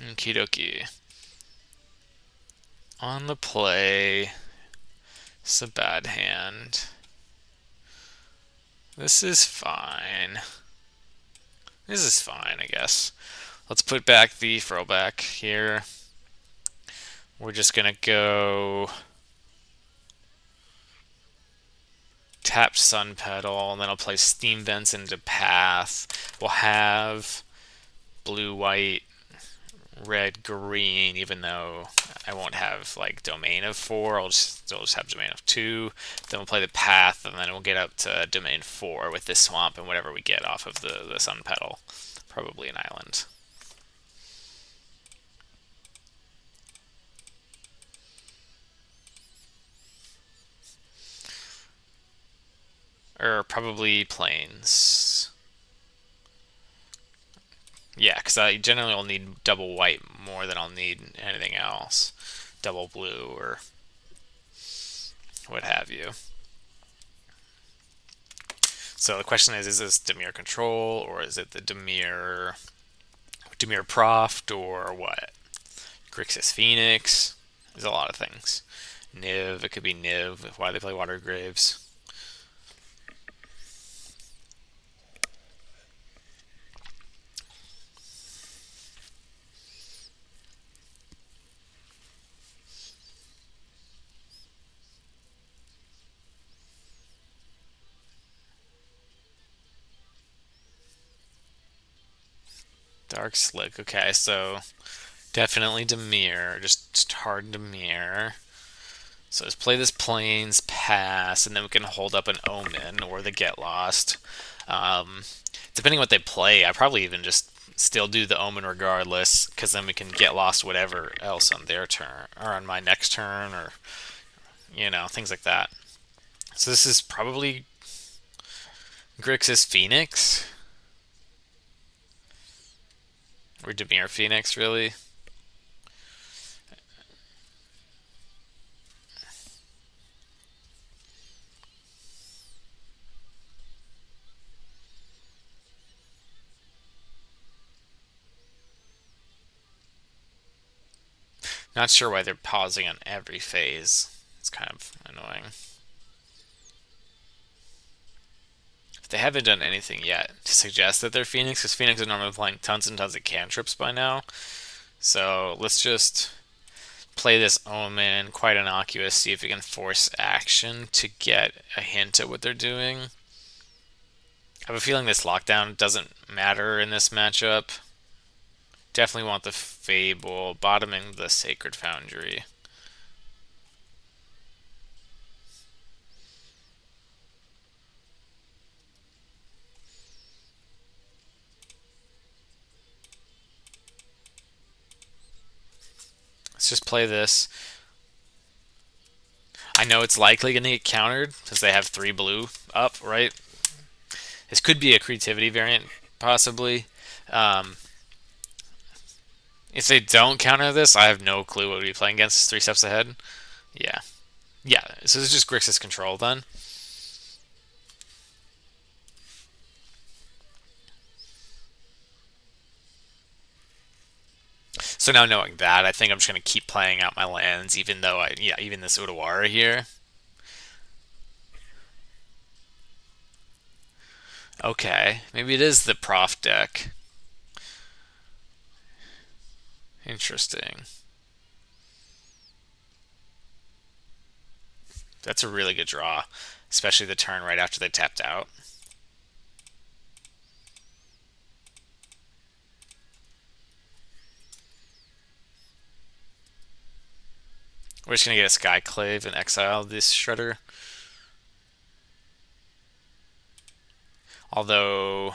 Okie dokie. On the play. It's a bad hand. This is fine. This is fine, I guess. Let's put back the throwback here. We're just gonna go tap Sun Petal, and then I'll play Steam Vents into Path. We'll have blue, white, red, green, even though I won't have like Domain of 4. I'll just have Domain of 2. Then we'll play the Path, and then we'll get up to Domain 4 with this Swamp and whatever we get off of the Sun Petal. Probably an island. Or probably plains. Yeah, because I generally will need double white more than I'll need anything else. Double blue or what have you. So the question is this Dimir Control, or is it the Dimir Proft, or what? Grixis Phoenix. There's a lot of things. Niv, it could be Niv, why they play Water Graves. Dark Slick. Okay, so definitely Dimir. Just hard Dimir. So let's play this Plains Pass, and then we can hold up an Omen or the Get Lost. Depending on what they play, I probably even just still do the Omen regardless, because then we can Get Lost whatever else on their turn, or on my next turn, or, you know, things like that. So this is probably Grixis Phoenix? Or Dimir Phoenix, really? Not sure why they're pausing on every phase. It's kind of annoying. They haven't done anything yet to suggest that they're Phoenix, because Phoenix is normally playing tons and tons of cantrips by now. So let's just play this Omen, quite innocuous, see if we can force action to get a hint at what they're doing. I have a feeling this lockdown doesn't matter in this matchup. Definitely want the Fable, bottoming the Sacred Foundry. Let's just play this. I know it's likely going to get countered because they have 3 blue up, right? This could be a creativity variant, possibly. If they don't counter this, I have no clue what we'd be playing against 3 steps ahead. Yeah. Yeah, so this is just Grixis control then. So now knowing that, I think I'm just going to keep playing out my lands, even though even this Udawara here. Okay, maybe it is the Prof deck. Interesting. That's a really good draw, especially the turn right after they tapped out. We're just going to get a Skyclave and exile this Shredder. Although,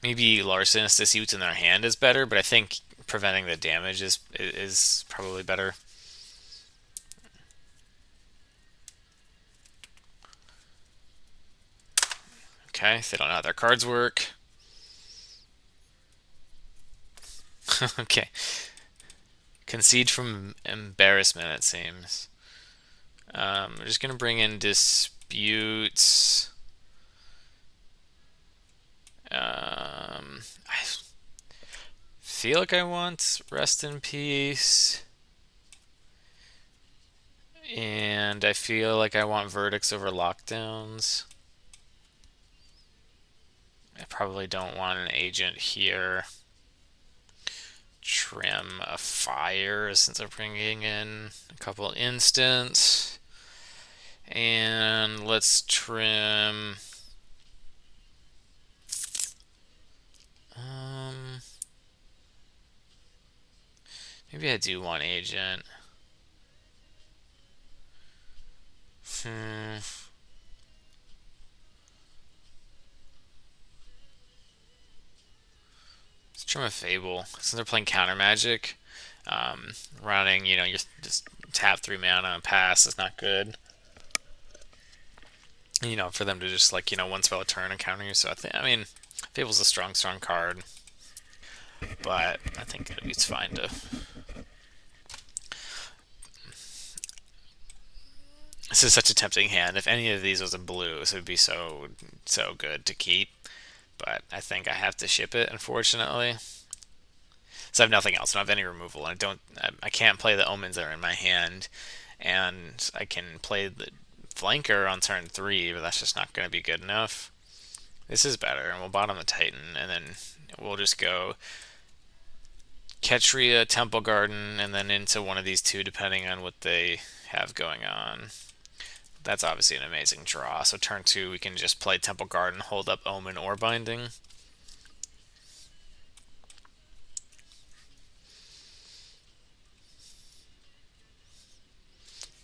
maybe Larcenous to see what's in their hand is better, but I think preventing the damage is probably better. Okay, they don't know how their cards work. Okay. Concede from embarrassment, it seems. We're just going to bring in disputes. I feel like I want Rest in Peace. And I feel like I want verdicts over lockdowns. I probably don't want an agent here. Trim a fire since I'm bringing in a couple instants. And let's trim. Maybe I do want agent. Let's trim a Fable. Since they're playing counter magic, running, you just tap 3 mana and pass is not good. For them to just one spell a turn and counter you. So I mean, Fable's a strong card, but I think it's fine to. This is such a tempting hand. If any of these was a blue, this would be so good to keep. But I think I have to ship it, unfortunately. So I have nothing else. I don't have any removal, and I can't play the omens that are in my hand, and I can play the flanker on turn 3, but that's just not going to be good enough. This is better, and we'll bottom the Titan, and then we'll just go Ketria, Temple Garden, and then into one of these two, depending on what they have going on. That's obviously an amazing draw. So turn 2, we can just play Temple Garden, hold up Omen or Binding.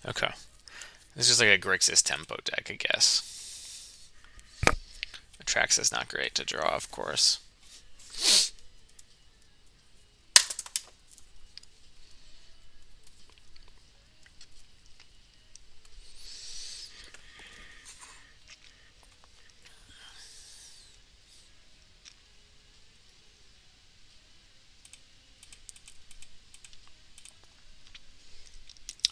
Okay. This is just like a Grixis tempo deck, I guess. Atraxis not great to draw, of course.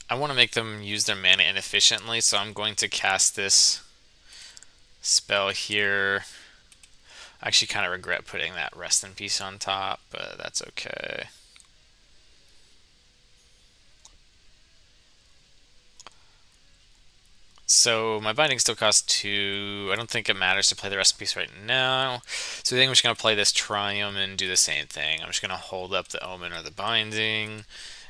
I want to make them use their mana inefficiently, so I'm going to cast this spell here. I actually kind of regret putting that Rest in Peace on top, but that's okay. So my binding still costs 2. I don't think it matters to play the Rest in Peace right now. So I think I'm just going to play this Triumph and do the same thing. I'm just going to hold up the Omen or the Binding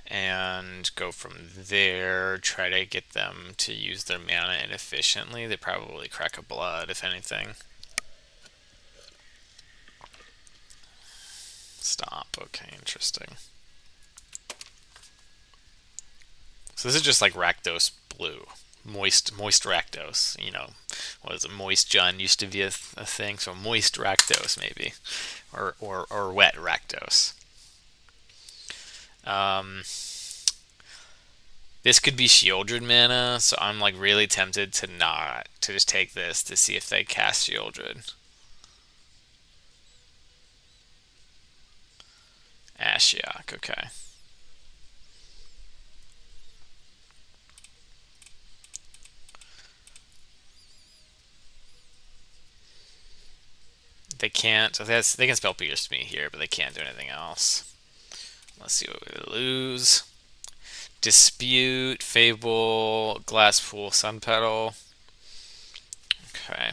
and go from there, try to get them to use their mana inefficiently. They probably crack a blood, if anything. Stop. Okay, interesting. So this is just like Rakdos Blue. Moist Rakdos. What is it? Moist Jund used to be a thing, so Moist Rakdos maybe. Or Wet Rakdos. This could be Shieldred mana, so I'm really tempted to just take this to see if they cast Shieldred. Ashiok, okay. They can't. They can spell Pierce me here, but they can't do anything else. Let's see what we lose. Dispute, Fable, Glasspool, Sunpetal. Okay.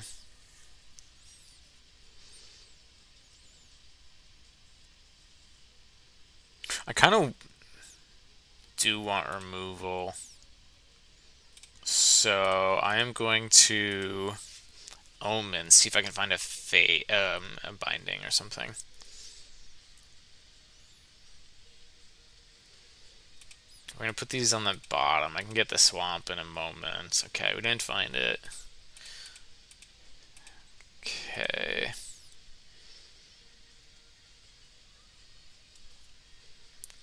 I kind of do want removal. So I am going to Omen, see if I can find a Binding or something. We're going to put these on the bottom. I can get the swamp in a moment. Okay, we didn't find it. Okay.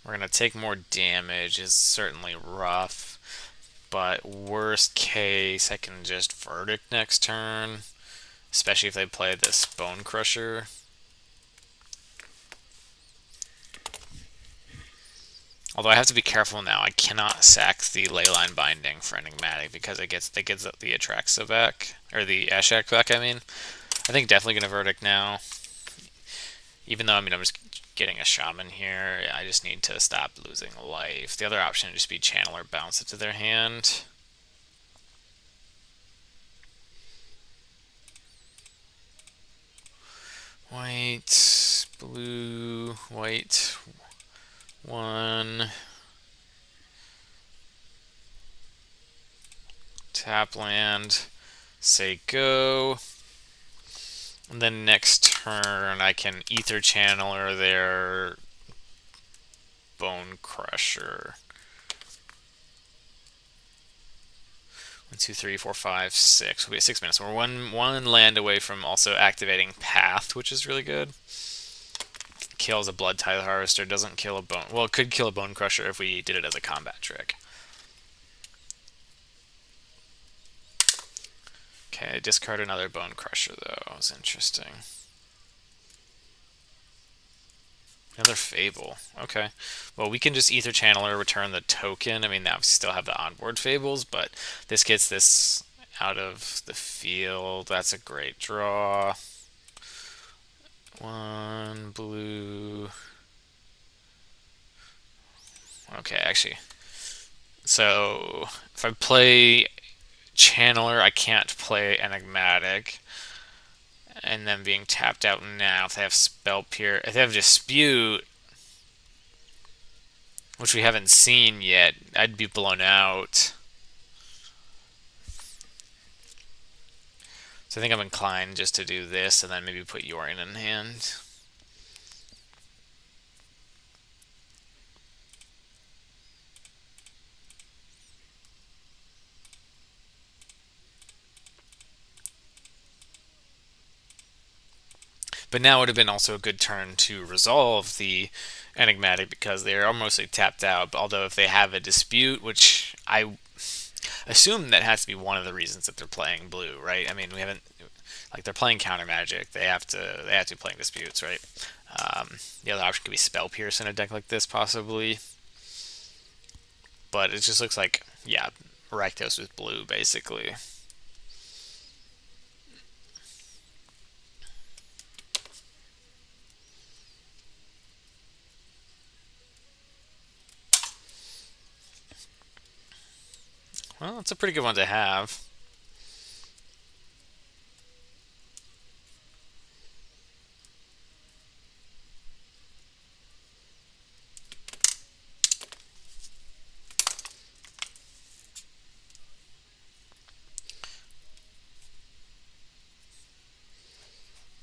We're going to take more damage. It's certainly rough. But worst case, I can just Verdict next turn. Especially if they play this Bone Crusher. Although I have to be careful now. I cannot sack the Leyline Binding for Enigmatic because it gets the Atraxa back. Or the Ashiok back, I mean. I think definitely going to Verdict now. Even though, I'm just getting a shaman here. I just need to stop losing life. The other option would just be channel or bounce it to their hand. White, blue, white, 1. Tap land, say go. And then next turn I can Ether Channeler their Bone Crusher. 1, 2, 3, 4, 5, 6. We'll be at 6 minutes. We're one land away from also activating Path, which is really good. Kills a Blood Tithe Harvester, doesn't kill a Bone... Well, it could kill a Bone Crusher if we did it as a combat trick. Okay, discard another Bone Crusher, though. That was interesting. Another Fable. Okay. Well, we can just Ether Channeler, return the token. I mean, now we still have the onboard Fables, but this gets this out of the field. That's a great draw. 1 blue. Okay, actually. So, if I play Channeler, I can't play Enigmatic. And then being tapped out now, if they have Spell Pierce, if they have Dispute, which we haven't seen yet, I'd be blown out. So I think I'm inclined just to do this and then maybe put Yorion in hand. But now would have been also a good turn to resolve the Enigmatic because they are mostly tapped out. Although if they have a dispute, which I assume that has to be one of the reasons that they're playing blue, right? I mean, we haven't, like, they're playing counter magic. They have to be playing disputes, right? The other option could be Spell Pierce in a deck like this, possibly. But it just looks like, yeah, Rakdos with blue, basically. Well, it's a pretty good one to have.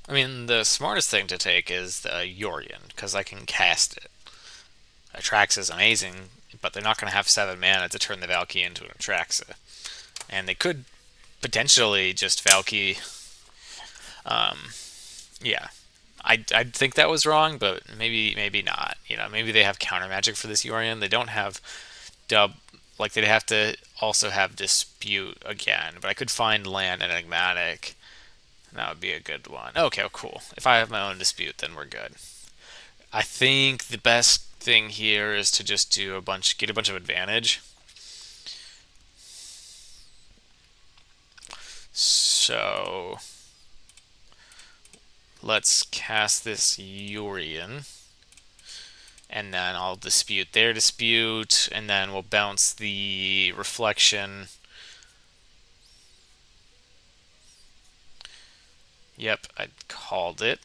I mean, the smartest thing to take is the Yorion, because I can cast it. Atraxa is amazing, but they're not going to have 7 mana to turn the Valky into an Atraxa. And they could potentially just Valky. Yeah. I'd think that was wrong, but maybe not. You know, maybe they have counter magic for this Yorion. They don't have like they'd have to also have Dispute again, but I could find land Enigmatic. That would be a good one. Okay, cool. If I have my own Dispute, then we're good. I think the best thing here is to just do get a bunch of advantage. So let's cast this Yorion. And then I'll dispute their dispute, and then we'll bounce the reflection. Yep, I called it.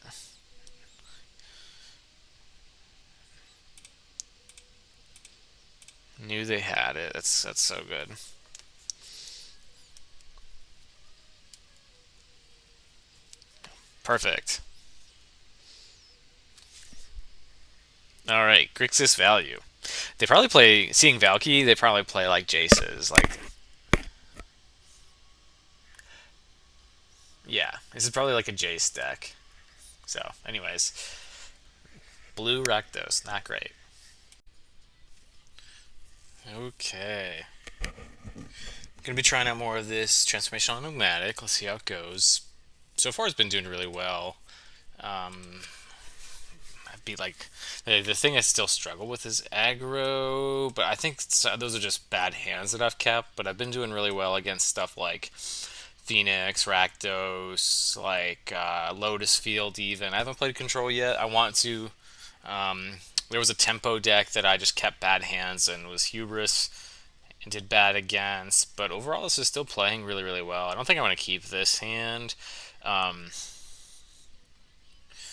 Knew they had it. That's so good. Perfect. Alright, Grixis value. They probably play, seeing Valky, they probably play like Jace's. Like, yeah, this is probably like a Jace deck. So, anyways, blue Rakdos, not great. Okay. Gonna be trying out more of this Transformational Enigmatic. Let's see how it goes. So far, it's been doing really well. I'd be like, the thing I still struggle with is aggro, but I think those are just bad hands that I've kept. But I've been doing really well against stuff like Phoenix, Rakdos, like Lotus Field even. I haven't played Control yet. I want to. There was a tempo deck that I just kept bad hands and was hubris and did bad against, but overall this is still playing really, really well. I don't think I want to keep this hand.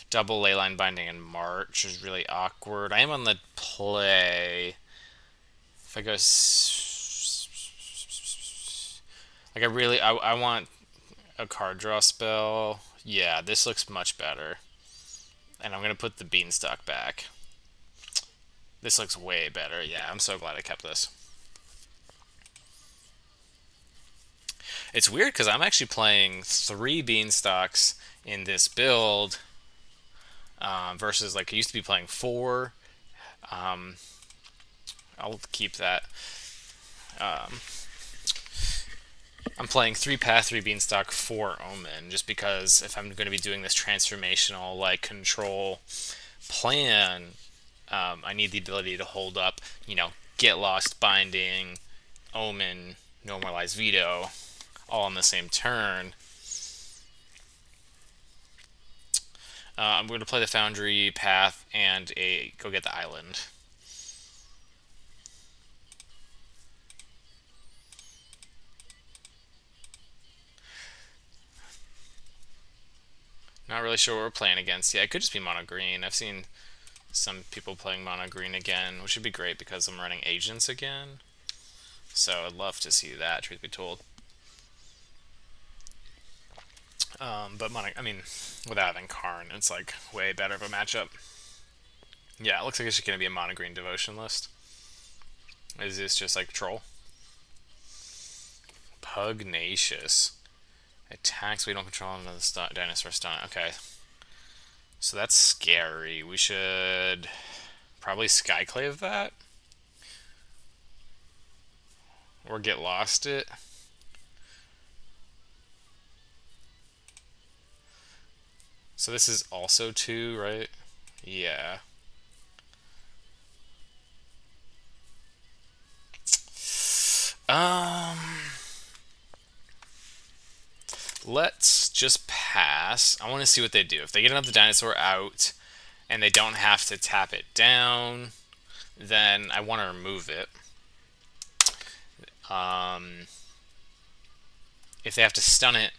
Double Leyline Binding in March is really awkward. I am on the play. If I go... Like, I want a card draw spell. Yeah, this looks much better. And I'm going to put the Beanstalk back. This looks way better. Yeah, I'm so glad I kept this. It's weird because I'm actually playing 3 Beanstalks in this build versus like I used to be playing 4. I'll keep that. I'm playing 3 Path, 3 Beanstalk, 4 Omen, just because if I'm going to be doing this transformational like control plan, I need the ability to hold up, Get Lost, Binding, Omen, Normalize, Veto, all on the same turn. I'm going to play the Foundry Path and go get the island. Not really sure what we're playing against. Yeah, it could just be mono green. I've seen some people playing mono green again, which would be great because I'm running agents again. So I'd love to see that, truth be told. But without having Karn, it's like way better of a matchup. Yeah, it looks like it's going to be a mono green devotion list. Is this just like troll? Pugnacious. Attacks we don't control another dinosaur stun. Okay. So that's scary. We should probably Skyclave that. Or get lost it. So this is also 2, right? Yeah. Let's just pass. I want to see what they do. If they get another dinosaur out and they don't have to tap it down, then I want to remove it. If they have to stun it,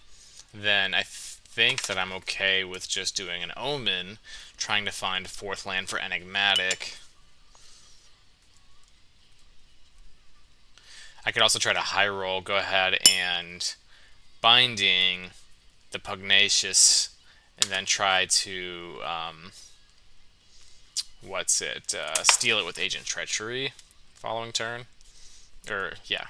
then I think that I'm okay with just doing an Omen, trying to find 4th land for Enigmatic. I could also try to high roll, go ahead and Binding the Pugnacious, and then try to steal it with Agent Treachery following turn. Yeah.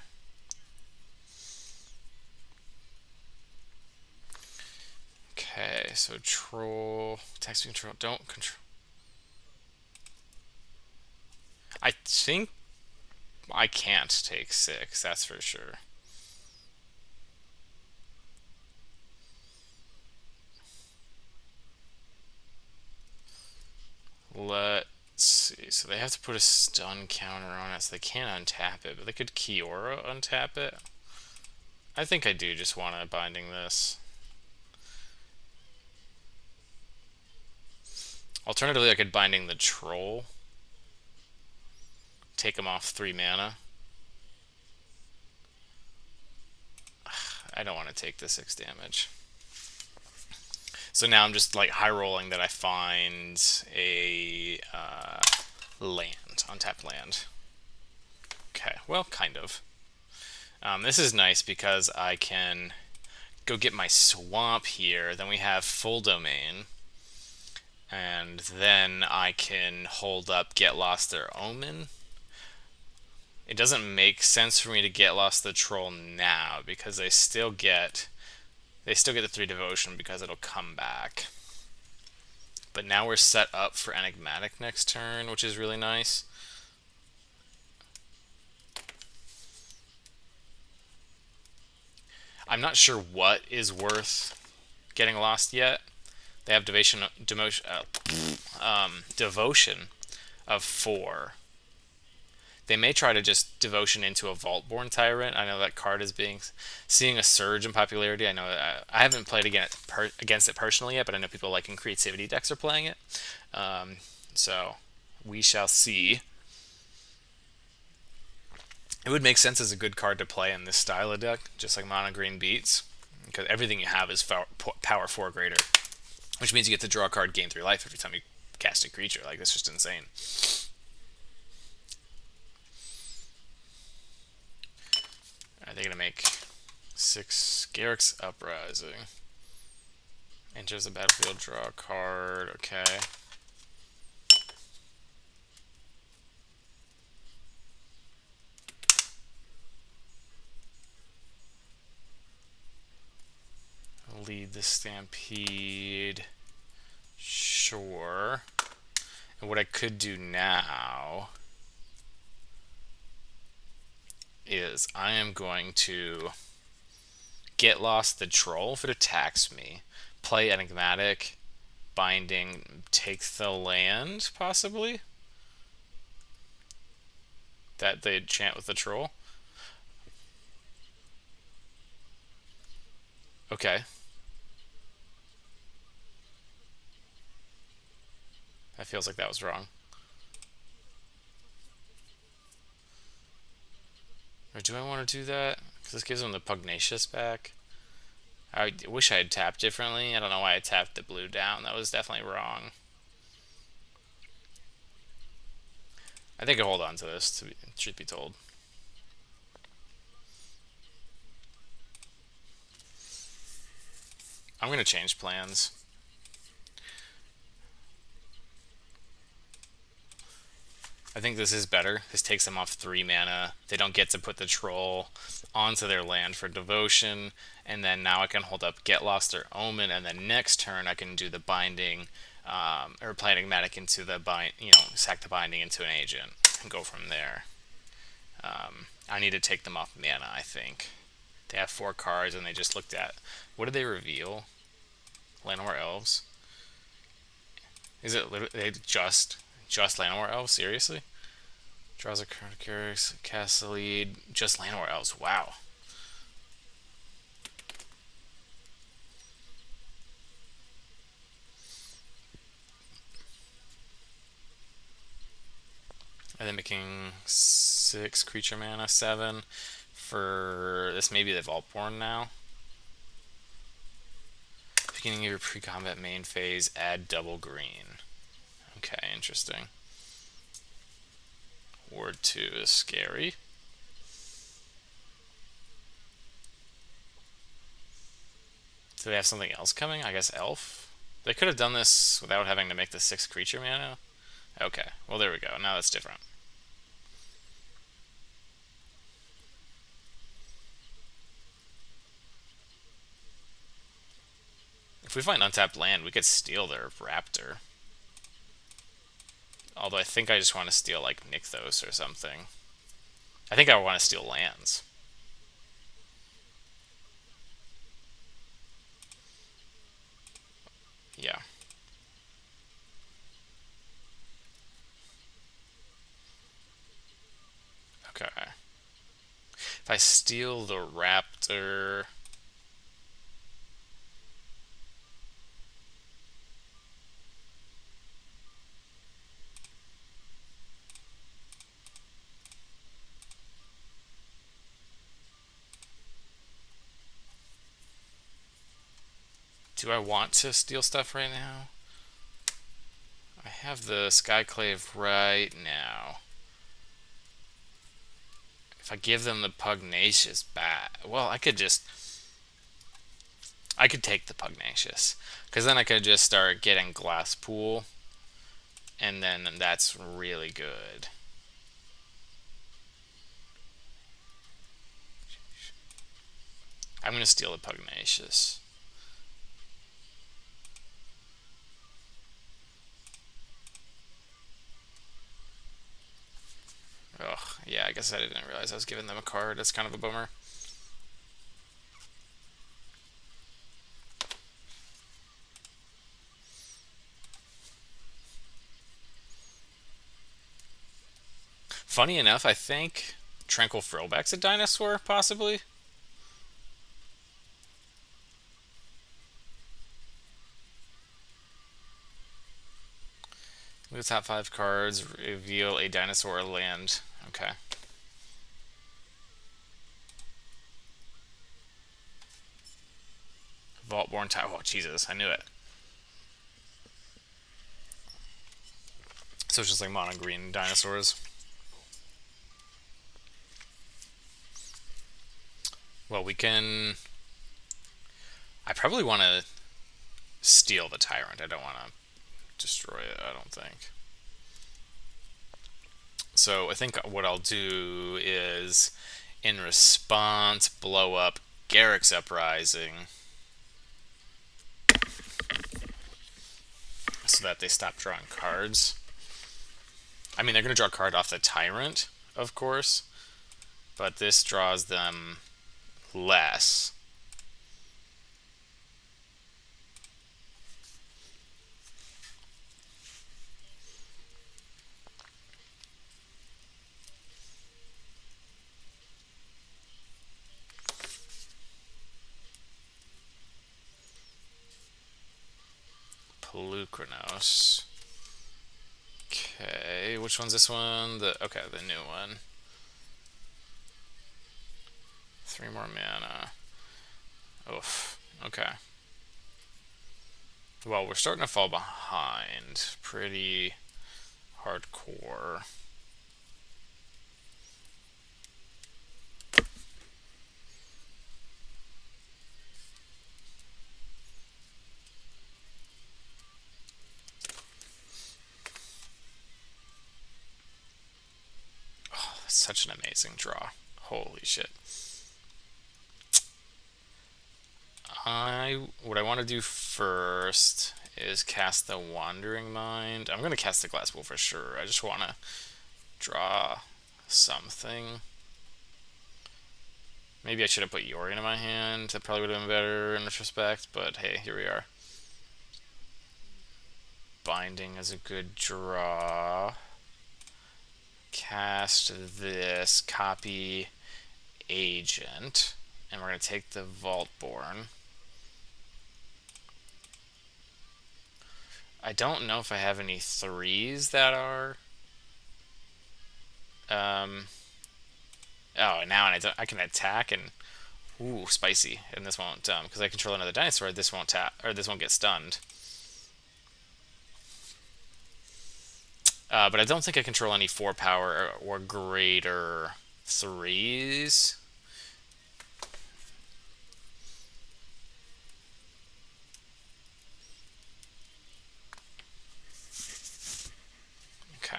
Okay, so troll, text control, don't control. I think I can't take 6, that's for sure. Let's see. So they have to put a stun counter on it, so they can't untap it, but they could Kiora untap it. I think I do just want to binding this. Alternatively, I could binding the troll. Take him off 3 mana. I don't want to take the 6 damage. So now I'm just like high rolling that I find a land, untapped land. Okay, well, kind of. This is nice because I can go get my swamp here. Then we have full domain. And then I can hold up Get Lost their Omen. It doesn't make sense for me to Get Lost the Troll now because they still get the 3 devotion because it'll come back. But now we're set up for Enigmatic next turn, which is really nice. I'm not sure what is worth getting lost yet. They have devotion of 4. They may try to just devotion into a Vaultborn Tyrant. I know that card is seeing a surge in popularity. I know I haven't played against it personally yet, but I know people like in creativity decks are playing it. So we shall see. It would make sense as a good card to play in this style of deck, just like mono green beats, because everything you have is power 4 greater, which means you get to draw a card gain 3 life every time you cast a creature. Like, that's just insane. They're going to make 6 Garrick's Uprising. Enters the battlefield, draw a card. Okay. Lead the Stampede. Sure. And what I could do now is I am going to get lost the troll if it attacks me. Play Enigmatic, Binding, take the land, possibly? That they chant with the troll? Okay. That feels like that was wrong. Or do I want to do that? Because this gives them the Pugnacious back. I wish I had tapped differently. I don't know why I tapped the blue down. That was definitely wrong. I think I hold on to this, truth be told. I'm going to change plans. I think this is better. This takes them off 3 mana. They don't get to put the troll onto their land for devotion. And then now I can hold up Get Lost or Omen. And then next turn I can do the binding, or play Enigmatic into the sack the binding into an agent and go from there. I need to take them off mana, I think. They have 4 cards and they just looked at. What did they reveal? Llanowar Elves? Is it literally just Llanowar Elves? Seriously? Draws a card, carries, casts a lead. Just Llanowar Elves. Wow. And then making 6 creature mana, 7 for this. Maybe the Vaultborn now. Beginning of your pre-combat main phase, add double green. Okay, interesting. Ward 2 is scary. Do they have something else coming? I guess Elf? They could have done this without having to make the 6 creature mana. Okay, well there we go. Now that's different. If we find untapped land, we could steal their Raptor. Although I think I just want to steal like Nykthos or something. I think I want to steal lands. Yeah. Okay. If I steal the Raptor... Do I want to steal stuff right now? I have the Skyclave right now. If I give them the Pugnacious back... Well, I could take the Pugnacious. Because then I could just start getting Glasspool. And then that's really good. I'm going to steal the Pugnacious. Ugh, yeah, I guess I didn't realize I was giving them a card. That's kind of a bummer. Funny enough, I think Tranquil Frillback's a dinosaur, possibly. the top 5 cards, reveal a dinosaur or land. Okay. Vaultborn Tower. Oh, Jesus, I knew it. So it's just like mono green dinosaurs. Well, we can... I probably want to steal the Tyrant. I don't want to destroy it, I don't think. So I think what I'll do is, in response, blow up Garrick's Uprising so that they stop drawing cards. I mean, they're going to draw a card off the Tyrant, of course, but this draws them less. Pelucranos. Okay, which one's this one? Okay, the new one. 3 more mana. Oof. Okay. Well, we're starting to fall behind. Pretty hardcore. Oh, that's such an amazing draw. Holy shit. What I want to do first is cast the Wandering Mind. I'm going to cast the Glass Wolf for sure. I just want to draw something. Maybe I should have put Yori in my hand. That probably would have been better in retrospect, but hey, here we are. Binding is a good draw. Cast this, copy Agent, and we're going to take the Vaultborn. I don't know if I have any 3s that are... Oh, now I can attack and... Ooh, spicy. And this won't, because I control another dinosaur, this won't tap, or this won't get stunned. But I don't think I control any 4 power or greater 3s. Okay.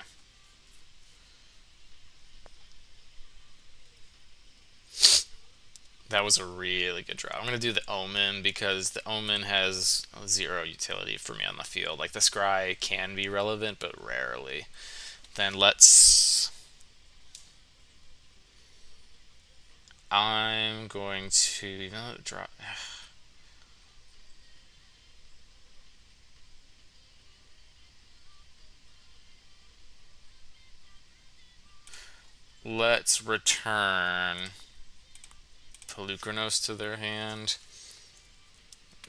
That was a really good draw. I'm going to do the Omen because the Omen has 0 utility for me on the field. Like, the Scry can be relevant, but rarely. Then I'm going to draw. Let's return Pelucranos to their hand.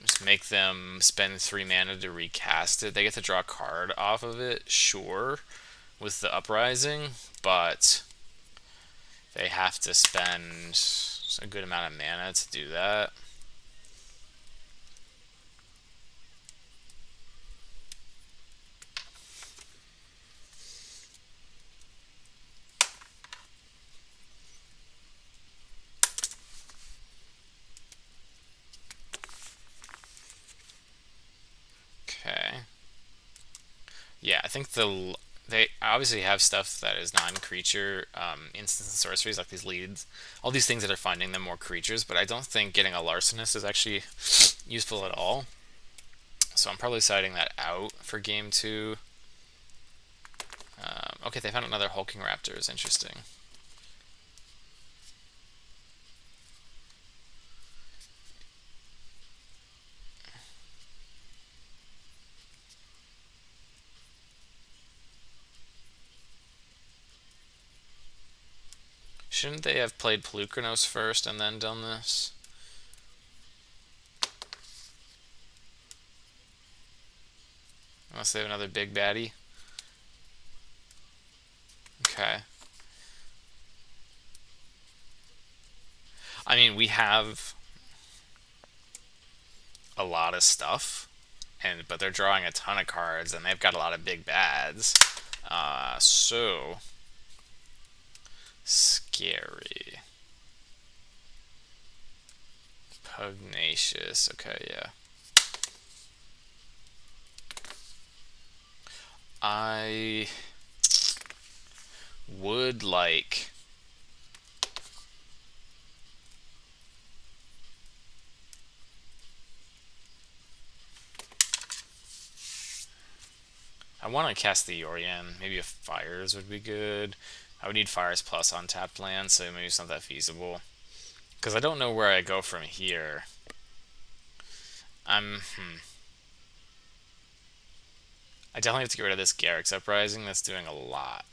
Just make them spend 3 mana to recast it. They get to draw a card off of it, sure, with the Uprising, but they have to spend a good amount of mana to do that. Okay. Yeah, I think they obviously have stuff that is non-creature, instants and sorceries, like these leads, all these things that are finding them more creatures, but I don't think getting a Larcenist is actually useful at all. So I'm probably siding that out for game 2. Okay, they found another Hulking Raptors. Interesting. Shouldn't they have played Pelucranos first and then done this? Unless they have another big baddie. Okay. I mean, we have a lot of stuff, but they're drawing a ton of cards, and they've got a lot of big bads. So scary. Pugnacious. Okay, yeah. I would like... I want to cast the Yorian. Maybe a Fires would be good. I would need Fires plus on tapped land, so maybe it's not that feasible. Because I don't know where I go from here. I definitely have to get rid of this Garrick's Uprising. That's doing a lot.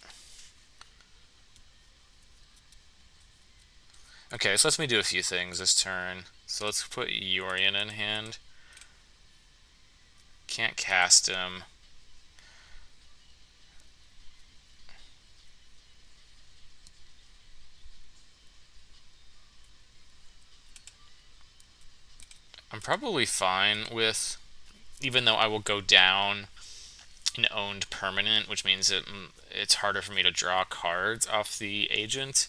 Okay, so let me do a few things this turn. So let's put Yorian in hand. Can't cast him. I'm probably fine with, even though I will go down an owned permanent, which means it's harder for me to draw cards off the agent.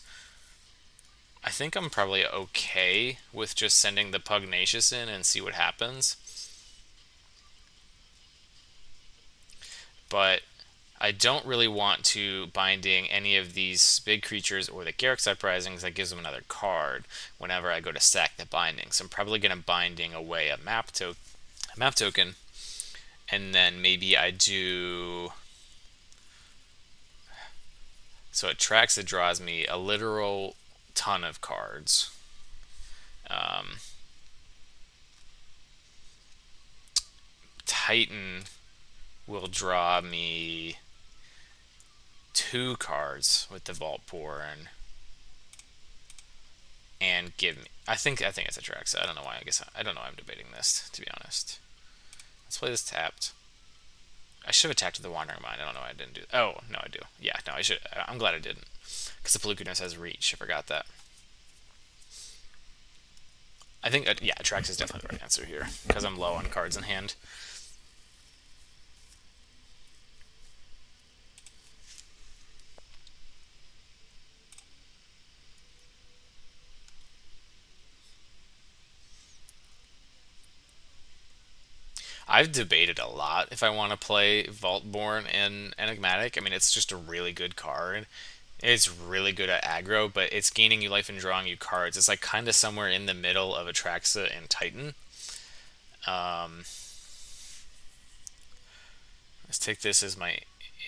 I think I'm probably okay with just sending the Pugnacious in and see what happens. But I don't really want to binding any of these big creatures or the Garrick's Uprising, because that gives them another card whenever I go to stack the binding. So I'm probably going to binding away a map token, and then maybe I do... So it tracks, it draws me a literal ton of cards. Titan will draw me 2 cards with the Vaultborn and give me... I think it's a track, so I don't know why. I don't know why I'm debating this, to be honest. Let's play this tapped. I should have attacked with the Wandering Mind. I don't know why I didn't do... Oh, no, I do. Yeah, no, I should... I'm glad I didn't. Because the Pellucidus has reach. I forgot that. I think, yeah, Atrax is definitely the right answer here, because I'm low on cards in hand. I've debated a lot if I want to play Vaultborn and Enigmatic. I mean, it's just a really good card. It's really good at aggro, but it's gaining you life and drawing you cards. It's like kind of somewhere in the middle of Atraxa and Titan. Let's take this as my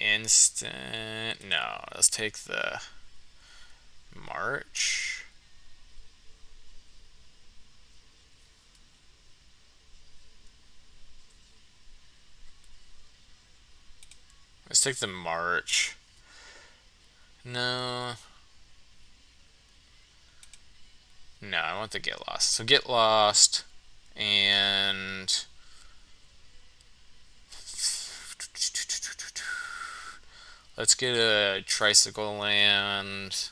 instant. No, let's take the March. Let's take the March. No. No, I want the Get Lost. So Get Lost and... Let's get a Tricycle Land.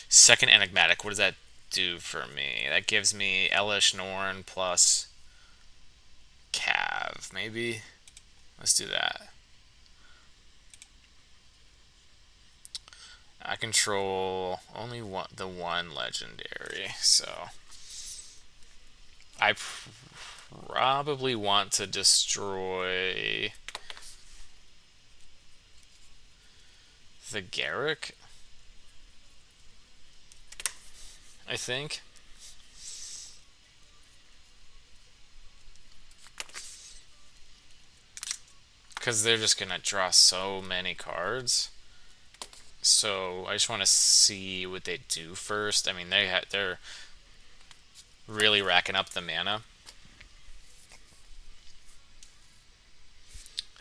Second Enigmatic. What does that do for me? That gives me Elish Norn plus Cav, maybe? Let's do that. I control only the one legendary, so I probably want to destroy the Garrick, I think. Because they're just gonna draw so many cards. So I just want to see what they do first. I mean, they're really racking up the mana.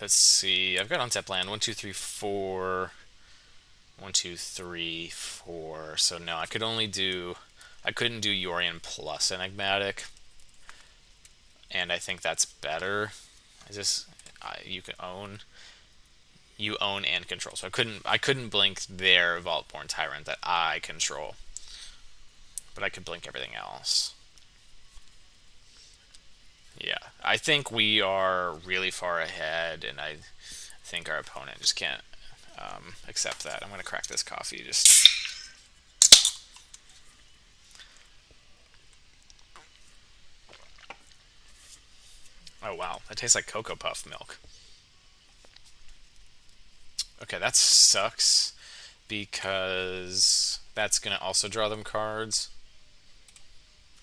Let's see. I've got untap land 1, 2, 3, 4. 1, 2, 3, 4. So no, I couldn't do Yorian plus Enigmatic, and I think that's better. You can own. you own and control. So I couldn't blink their Vaultborn Tyrant that I control, but I could blink everything else. Yeah, I think we are really far ahead, and I think our opponent just can't accept that. I'm gonna crack this coffee. Just oh wow, that tastes like Cocoa Puff milk. Okay, that sucks because that's gonna also draw them cards,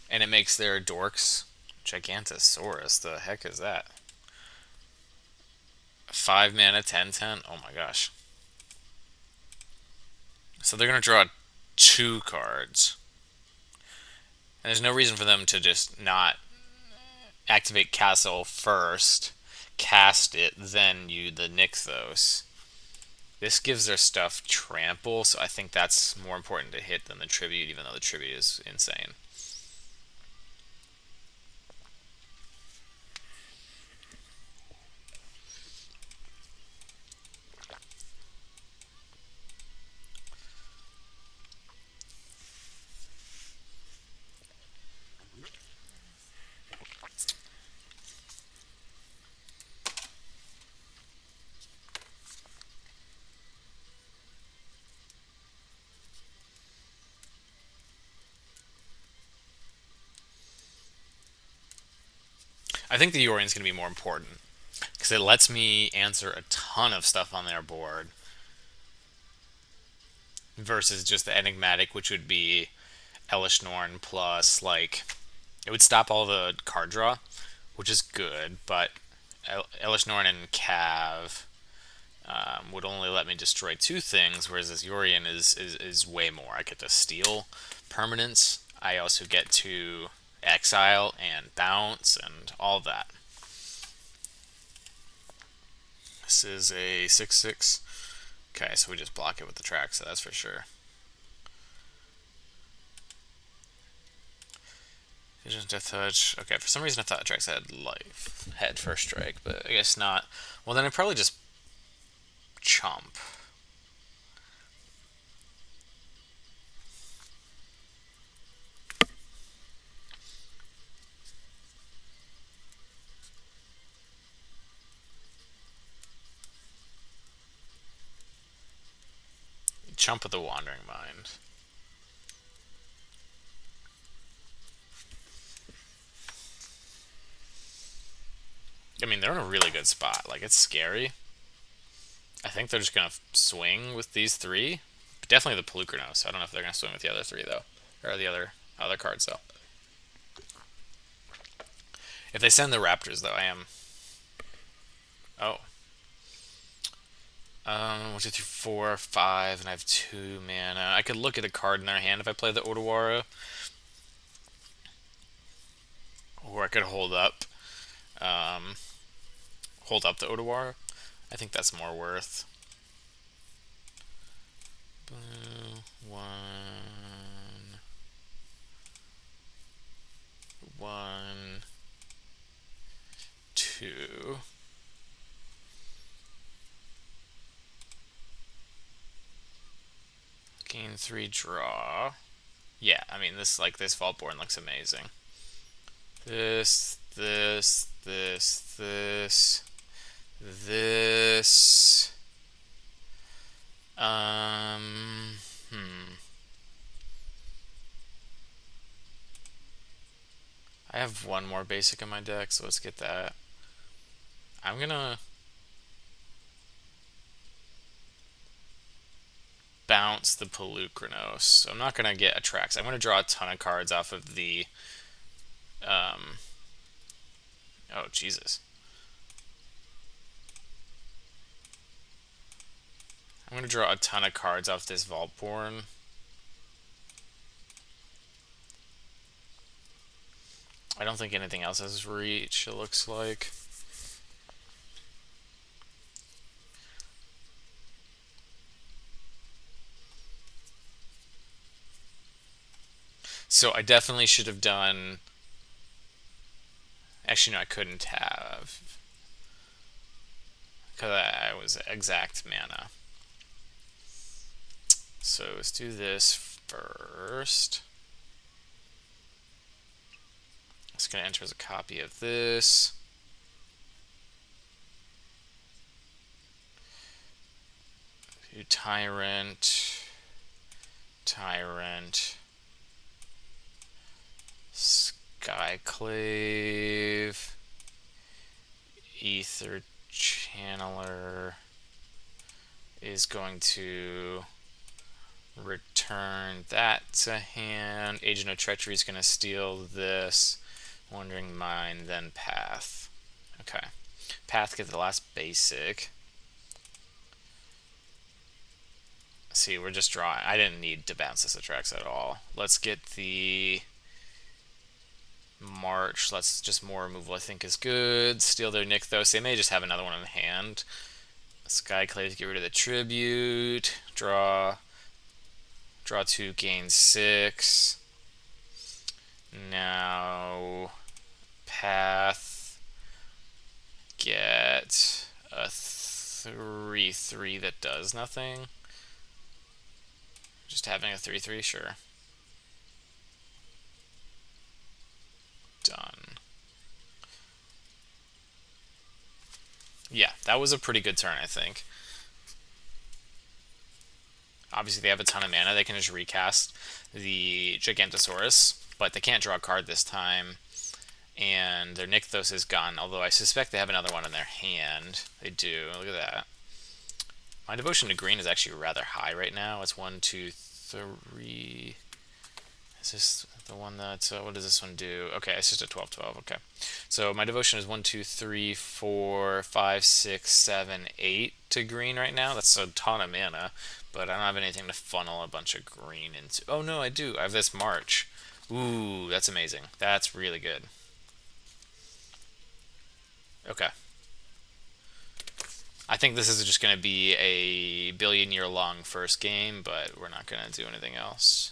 and it makes their dorks Gigantosaurus. The heck is that? 5 mana, 10/10. Oh my gosh. So they're gonna draw 2 cards. And there's no reason for them to just not activate Castle first, cast it, then you the Nykthos. This gives their stuff trample, so I think that's more important to hit than the tribute, even though the tribute is insane. I think the Yorian's going to be more important because it lets me answer a ton of stuff on their board versus just the Enigmatic, which would be Elish Norn plus, like, it would stop all the card draw, which is good, but Elish Norn and Cav would only let me destroy 2 things, whereas this Yorian is way more. I get to steal permanents. I also get to exile and bounce and all that. This is a 6/6. Okay, so we just block it with the track, so that's for sure. Vision, Death Touch. Okay, for some reason I thought tracks had life, had first strike, but I guess not. Well, then I'd probably just chomp. Chump with the Wandering Mind. I mean, they're in a really good spot. Like, it's scary. I think they're just going to swing with these 3. Definitely the Pelucranos. I don't know if they're going to swing with the other 3, though. Or the other cards, though. If they send the Raptors, though, I am... Oh. 1, 2, 3, 4, 5, and I have 2 mana. I could look at a card in their hand if I play the Otawara. Or I could hold up the Otawara. I think that's more worth. Blue, 1, 2. Gain 3 draw. Yeah, I mean this Vaultborn looks amazing. This. I have 1 more basic in my deck, so let's get that. I'm gonna bounce the Pelucranos. So I'm not gonna get Attrax. I'm gonna draw a ton of cards off of the oh Jesus. I'm gonna draw a ton of cards off this Vaultborn. I don't think anything else has reach, it looks like. So I definitely should have done... Actually, no, I couldn't have. because I was exact mana. So let's do this first. It's going to enter as a copy of this. Do Tyrant, Skyclave, Ether Channeler is going to return that to hand. Agent of Treachery is going to steal this. Wandering Mind, then Path. Okay. Path gets the last basic. See, we're just drawing. I didn't need to bounce this Attrax at all. Let's get the March. Let's just more removal, I think, is good. Steal their Nykthos. They may just have another one in hand. Skyclave, get rid of the Tribute. Draw 2, gain 6. Now, Path. Get a 3/3 that does nothing. Just having a 3/3, sure. Done. Yeah, that was a pretty good turn, I think. Obviously, they have a ton of mana. They can just recast the Gigantosaurus, but they can't draw a card this time. And their Nykthos is gone, although I suspect they have another one in their hand. They do. Look at that. My devotion to green is actually rather high right now. It's 1, 2, 3. Is this the one that... what does this one do? Okay, it's just a 12/12. Okay. So my devotion is 1, 2, 3, 4, 5, 6, 7, 8 to green right now. That's a ton of mana, but I don't have anything to funnel a bunch of green into. Oh, no, I do. I have this March. Ooh, that's amazing. That's really good. Okay. I think this is just going to be a billion-year-long first game, but we're not going to do anything else.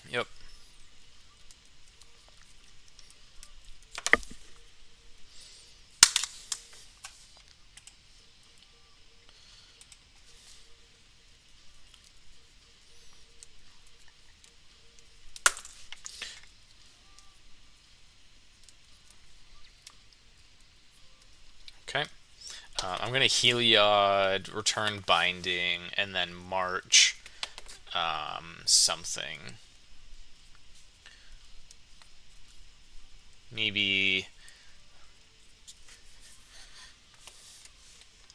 Yep. Okay. I'm going to Heliod, return Binding, and then March something. Maybe...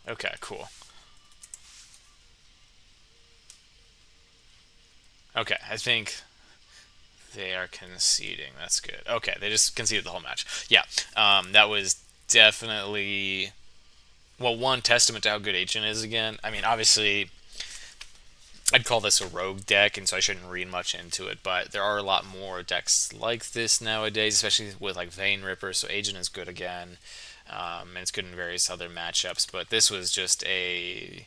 Okay, cool. Okay, I think they are conceding. That's good. Okay, they just conceded the whole match. Yeah, that was definitely... Well, one, testament to how good Agent is again. I mean, obviously, I'd call this a rogue deck, and so I shouldn't read much into it, but there are a lot more decks like this nowadays, especially with, like, Vein Ripper, so Agent is good again, and it's good in various other matchups, but this was just a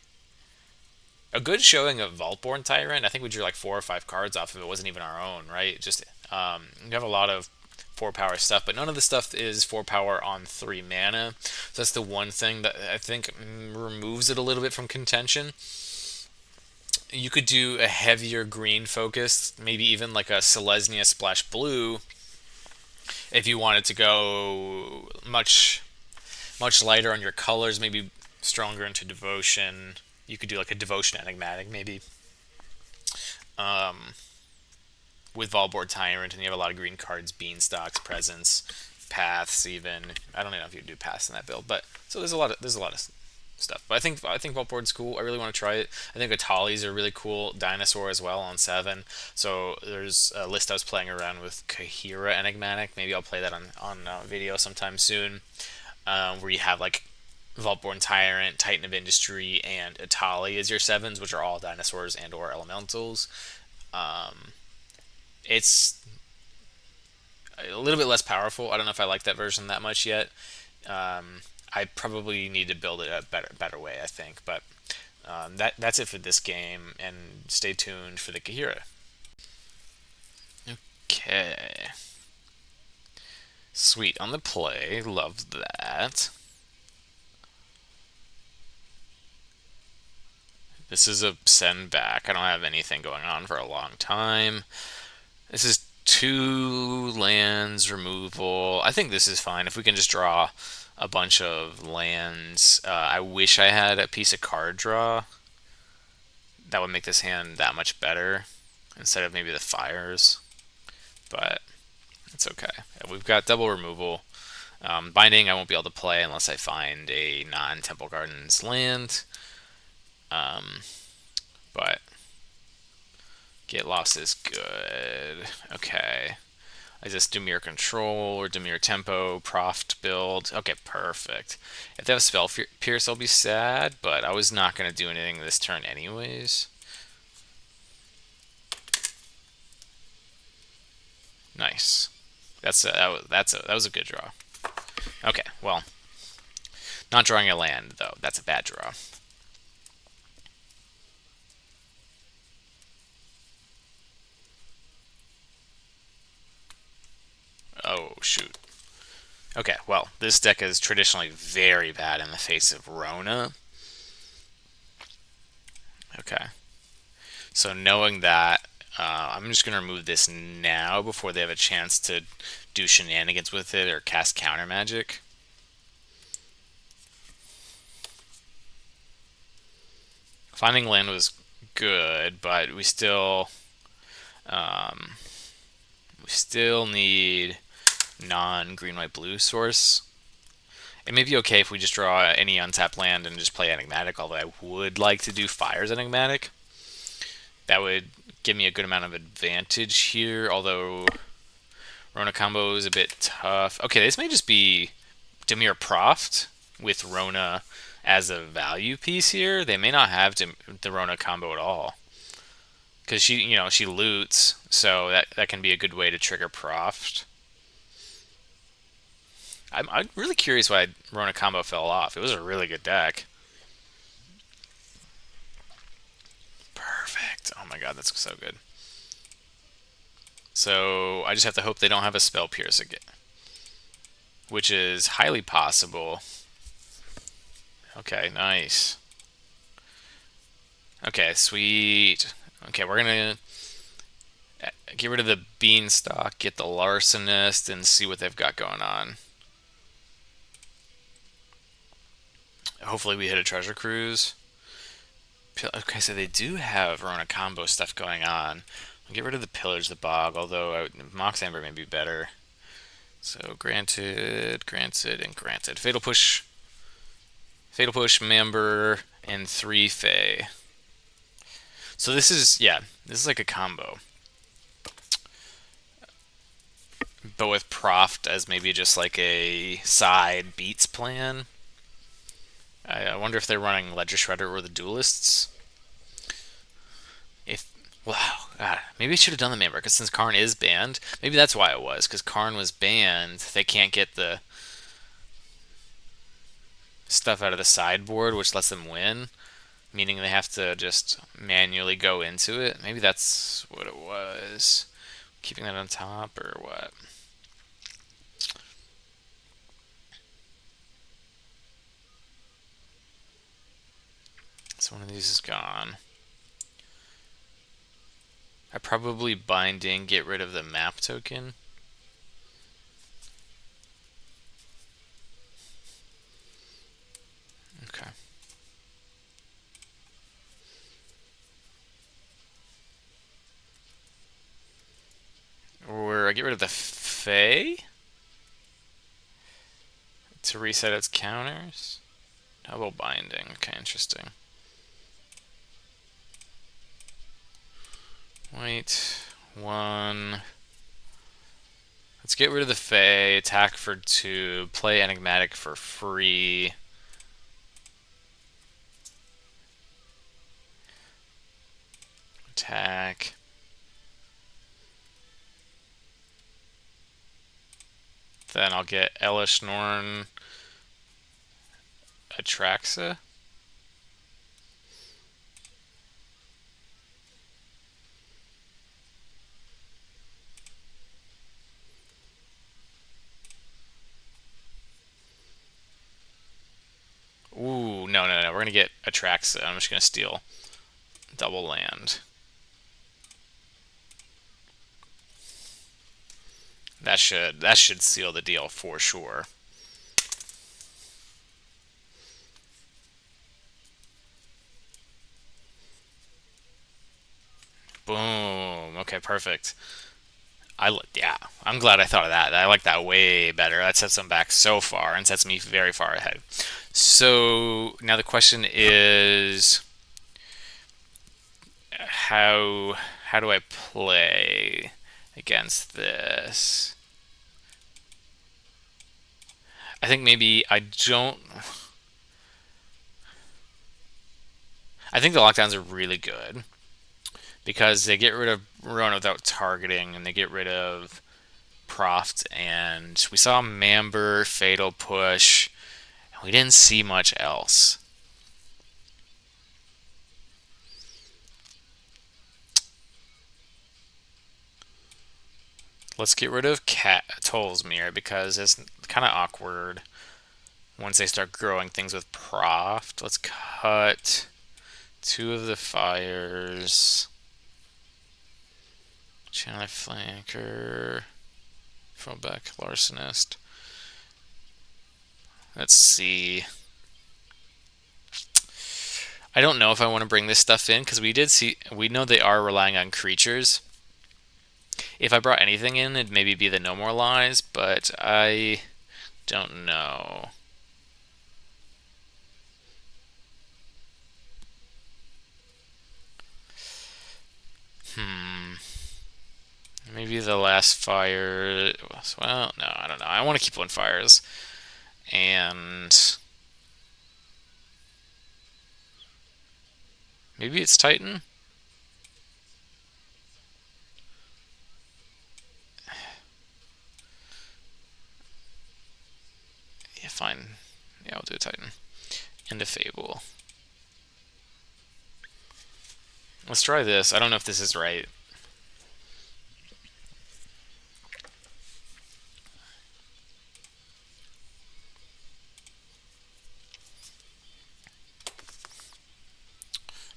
good showing of Vaultborn Tyrant. I think we drew, like, 4 or 5 cards off of it. It wasn't even our own, right? Just, you have a lot of 4-power stuff, but none of the stuff is 4-power on 3 mana. So that's the one thing that I think removes it a little bit from contention. You could do a heavier green focus, maybe even like a Selesnya Splash Blue, if you wanted to go much lighter on your colors, maybe stronger into Devotion. You could do like a Devotion Enigmatic, maybe. With Volboard Tyrant, and you have a lot of green cards, Beanstalks, Presence, Paths, even. I don't even know if you do Paths in that build, but so there's a lot of stuff. But I think Voltboard's cool. I really want to try it. I think Atalis are really cool. Dinosaur as well on 7. So there's a list I was playing around with Kahira Enigmatic. Maybe I'll play that on video sometime soon, where you have like Vaultborn Tyrant, Titan of Industry, and Atali as your 7s, which are all dinosaurs and or elementals. It's a little bit less powerful. I don't know if I like that version that much yet. I probably need to build it a better way, I think. But that's it for this game, and stay tuned for the Kahira. Okay. Sweet on the play. Love that. This is a send back. I don't have anything going on for a long time. This is 2 lands removal. I think this is fine. If we can just draw a bunch of lands. I wish I had a piece of card draw. That would make this hand that much better instead of maybe the fires. But it's okay. We've got double removal. Binding I won't be able to play unless I find a non-Temple Gardens land. But get lost is good. Okay. Is this Dimir Control or Dimir Tempo, Proft build? Okay, perfect. If they have Spell Pierce, I'll be sad, but I was not going to do anything this turn anyways. Nice. That was a good draw. Okay, well, not drawing a land though. That's a bad draw. Oh shoot. Okay, well, this deck is traditionally very bad in the face of Rona. Okay. So knowing that, I'm just going to remove this now before they have a chance to do shenanigans with it or cast counter magic. Finding land was good, but we still need non-green, white, blue source. It may be okay if we just draw any untapped land and just play Enigmatic, although I would like to do Fires Enigmatic. That would give me a good amount of advantage here, although Rona combo is a bit tough. Okay, this may just be Dimir Proft with Rona as a value piece here. They may not have the Rona combo at all. Because she loots, so that can be a good way to trigger Proft. I'm really curious why Rona combo fell off. It was a really good deck. Perfect. Oh my god, that's so good. So I just have to hope they don't have a Spell Pierce again, which is highly possible. Okay, nice. Okay, sweet. Okay, we're gonna get rid of the Beanstalk, get the Larcenist, and see what they've got going on. Hopefully we hit a Treasure Cruise. Okay, so they do have Rona combo stuff going on. I'll get rid of the Pillage the Bog, although Mox Amber may be better. So granted, and granted. Fatal Push, Mamber, and 3 Fae. So this is like a combo. But with Proft as maybe just like a side beats plan. I wonder if they're running Ledger Shredder or the Duelists. Wow, God, maybe I should have done the Mamber, because since Karn is banned, maybe that's why it was, because Karn was banned, they can't get the stuff out of the sideboard, which lets them win, meaning they have to just manually go into it. Maybe that's what it was. Keeping that on top, or what? So one of these is gone. I probably binding, get rid of the map token. Okay. Or I get rid of the Fae to reset its counters. Double binding. Okay, interesting. Wait, 1. Let's get rid of the Fae, attack for 2, play Enigmatic for free. Attack. Then I'll get Elish Norn Atraxa. we're going to get Atraxa. I'm just going to steal double land. That should seal the deal for sure. Boom. Okay, perfect. Yeah, I'm glad I thought of that. I like that way better. That sets them back so far and sets me very far ahead. So now the question is, how do I play against this? I think maybe I don't. I think the lockdowns are really good because they get rid of Rona without targeting, and they get rid of Proft, and we saw Mamber, Fatal push, and we didn't see much else. Let's get rid of Toll's Mirror because it's kind of awkward once they start growing things with Proft. Let's cut 2 of the fires. Channel Flanker. Fullback Larcenist. Let's see. I don't know if I want to bring this stuff in because we know they are relying on creatures. If I brought anything in, it'd maybe be the No More Lies, but I don't know. Maybe the last fire. Well, no, I don't know. I want to keep 1 fires. And maybe it's Titan? Yeah, fine. Yeah, I'll do a Titan. And a Fable. Let's try this. I don't know if this is right.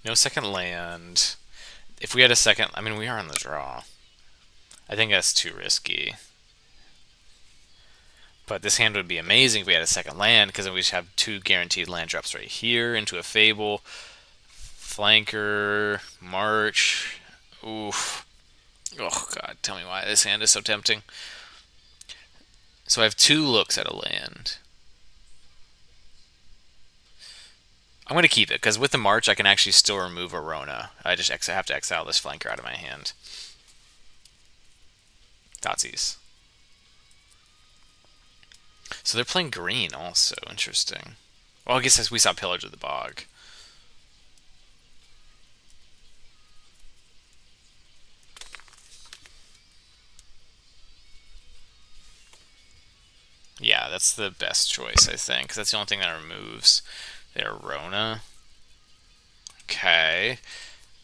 No second land. If we had a second, I mean, we are on the draw. I think that's too risky. But this hand would be amazing if we had a second land, because then we just have 2 guaranteed land drops right here into a Fable. Flanker, March. Oof. Oh, God, tell me why this hand is so tempting. So I have 2 looks at a land. I'm going to keep it, because with the March, I can actually still remove a Rona. I just have to exile this Flanker out of my hand. Dotsies. So they're playing green also. Interesting. Well, I guess we saw Pillage of the Bog. Yeah, that's the best choice, I think, because that's the only thing that removes their Rona. Okay.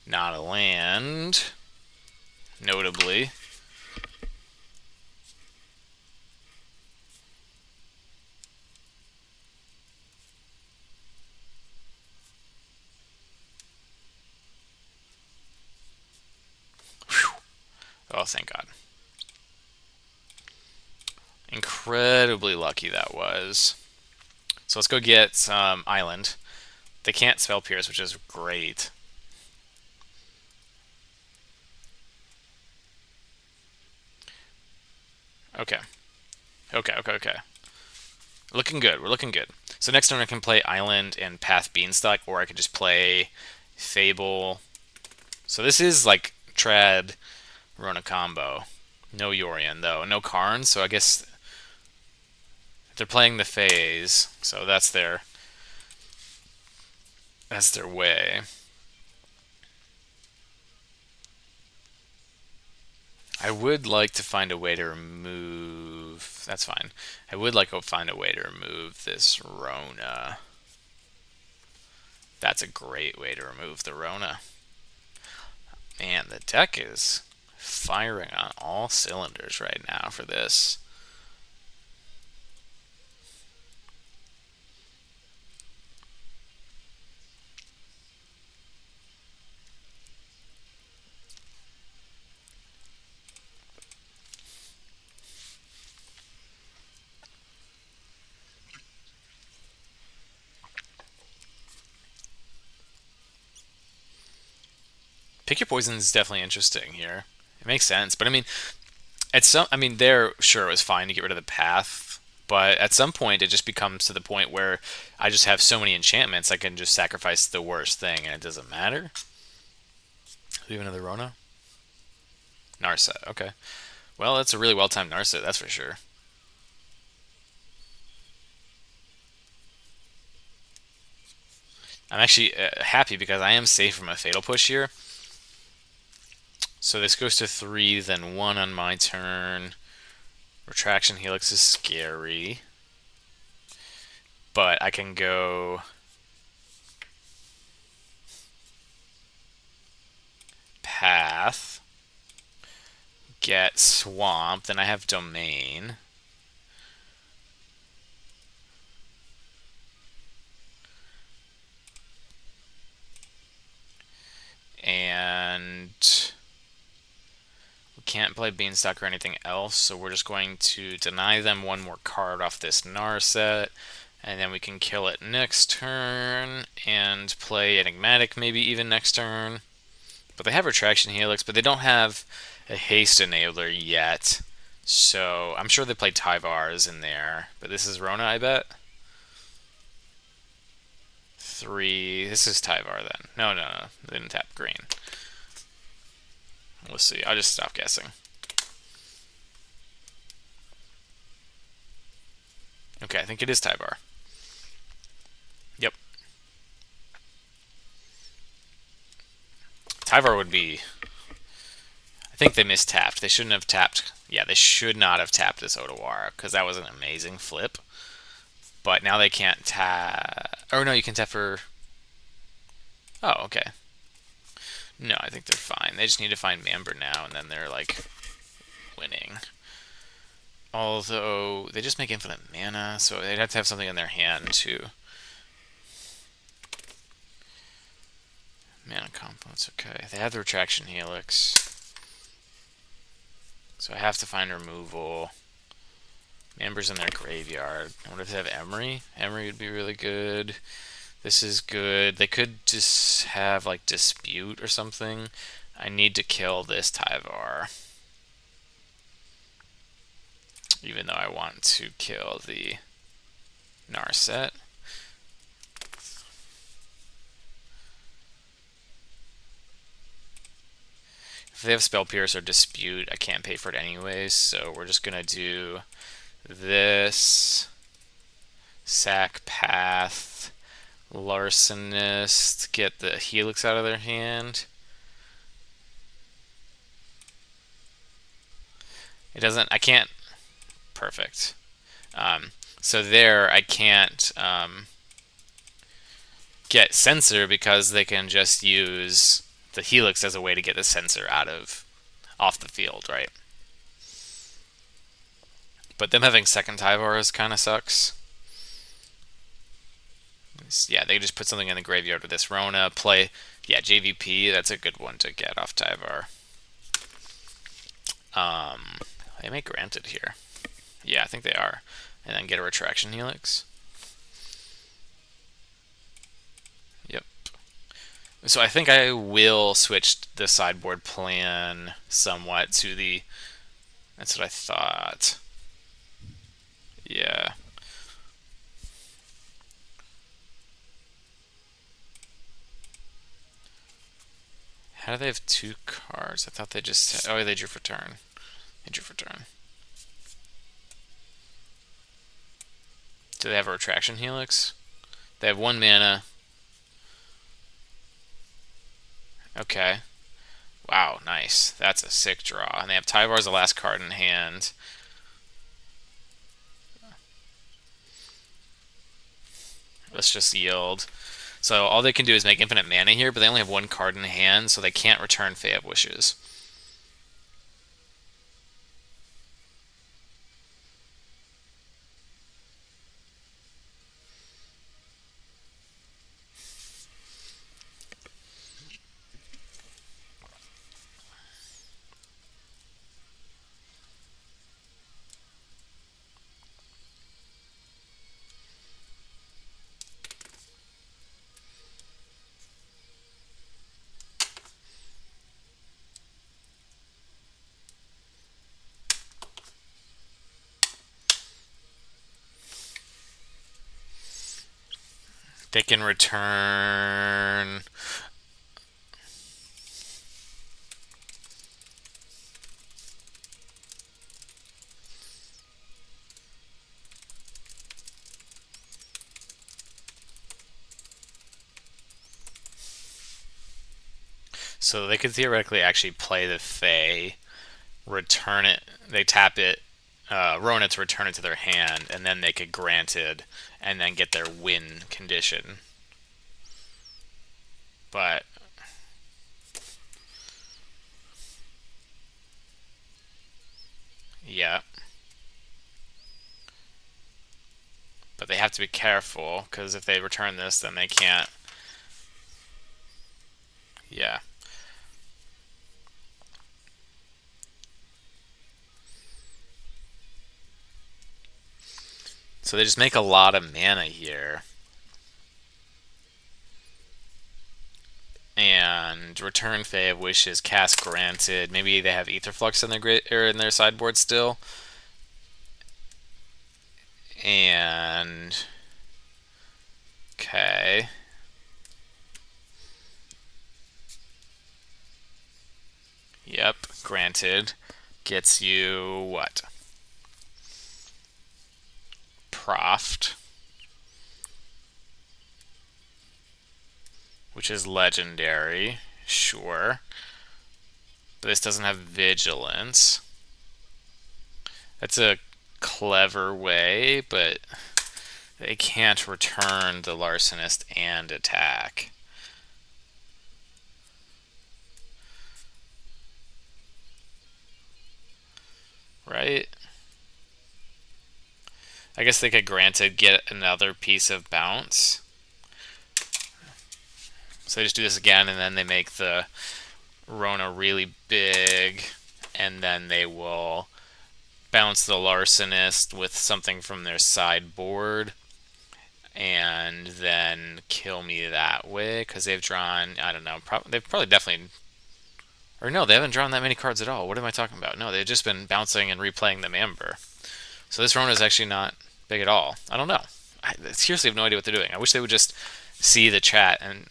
Not a land. Notably. Whew. Oh, thank God. Incredibly lucky that was. So let's go get some Island. They can't spell Pierce, which is great. Okay. Okay. Looking good. We're looking good. So next turn I can play Island and Path Beanstalk, or I could just play Fable. So this is like Trad Rona combo. No Yorion, though. No Karn, so I guess they're playing the phase, so that's their way. I would like to find a way to remove. That's fine. I would like to find a way to remove this Rona. That's a great way to remove the Rona. Man, the deck is firing on all cylinders right now for this. Pick your poison is definitely interesting here. It makes sense, but I mean, at some, I mean, there sure it was fine to get rid of the path, but at some point it just becomes to the point where I just have so many enchantments I can just sacrifice the worst thing and it doesn't matter. Leave another Rona. Narset, okay. Well, that's a really well-timed Narset, that's for sure. I'm actually happy because I am safe from a fatal push here. So this goes to 3, then 1 on my turn. Retraction Helix is scary. But I can go Path, get Swamp, then I have Domain. And we can't play Beanstalk or anything else, so we're just going to deny them one more card off this Narset, and then we can kill it next turn and play Enigmatic maybe even next turn. But they have Retraction Helix, but they don't have a Haste Enabler yet. So I'm sure they played Tyvar's in there. But this is Rona, I bet. 3. This is Tyvar then. No. They didn't tap green. We'll see. I'll just stop guessing. Okay, I think it is Tyvar. Yep. Tyvar would be... I think they mistapped. They shouldn't have tapped... Yeah, they should not have tapped this Otawara, because that was an amazing flip. But now they can't tap... Oh, no, you can tap for... Oh, okay. No, I think they're fine. They just need to find Mamber now, and then they're, like, winning. Although, they just make infinite mana, so they'd have to have something in their hand, too. Mana components, okay. They have the Retraction Helix. So I have to find removal. Mamber's in their graveyard. I wonder if they have Emery. Emery would be really good. This is good. They could just have, like, Dispute or something. I need to kill this Tyvar. Even though I want to kill the Narset. If they have Spell Pierce or Dispute, I can't pay for it anyways, so we're just gonna do this. Sack Path. Larcenist. Get the Helix out of their hand. It doesn't, I can't, perfect. So there, I can't get Censor because they can just use the Helix as a way to get the Censor off the field, right? But them having second Tyvars kind of sucks. Yeah, they just put something in the graveyard with this Rona. Play, yeah, JVP, that's a good one to get off Tyvar. They may grant it here. Yeah, I think they are. And then get a Retraction Helix. Yep. So I think I will switch the sideboard plan somewhat to the... That's what I thought. Yeah. How do they have 2 cards? I thought they just... Oh, they drew for turn. They drew for turn. Do they have a Retraction Helix? They have 1 mana. Okay. Wow, nice. That's a sick draw. And they have Tyvar as the last card in hand. Let's just yield. So all they can do is make infinite mana here, but they only have 1 card in hand, so they can't return Fae of Wishes. They can return. So they could theoretically actually play the Fae, return it. They tap it, Rona to return it to their hand, and then they could grant it, and then get their win condition. But yeah, but they have to be careful because if they return this, then they can't. Yeah. So they just make a lot of mana here. And return Fae of Wishes, cast granted. Maybe they have Aetherflux in their sideboard still. And okay. Yep, granted. Gets you what? Proft. Which is legendary. Sure. But this doesn't have vigilance. That's a clever way, but they can't return the Larcenist and attack. Right? I guess they could granted get another piece of bounce. So they just do this again, and then they make the Rona really big, and then they will bounce the Larcenist with something from their sideboard, and then kill me that way, because they've drawn, I don't know, they've probably definitely, or no, they haven't drawn that many cards at all. What am I talking about? No, they've just been bouncing and replaying them Amber. So this Rona is actually not big at all. I don't know. I seriously have no idea what they're doing. I wish they would just see the chat. And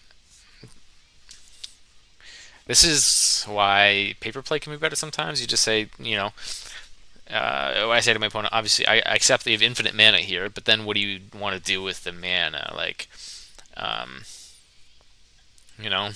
this is why paper play can be better sometimes. You just say, I say to my opponent, obviously, I accept they have infinite mana here, but then what do you want to do with the mana? Like, um, you know,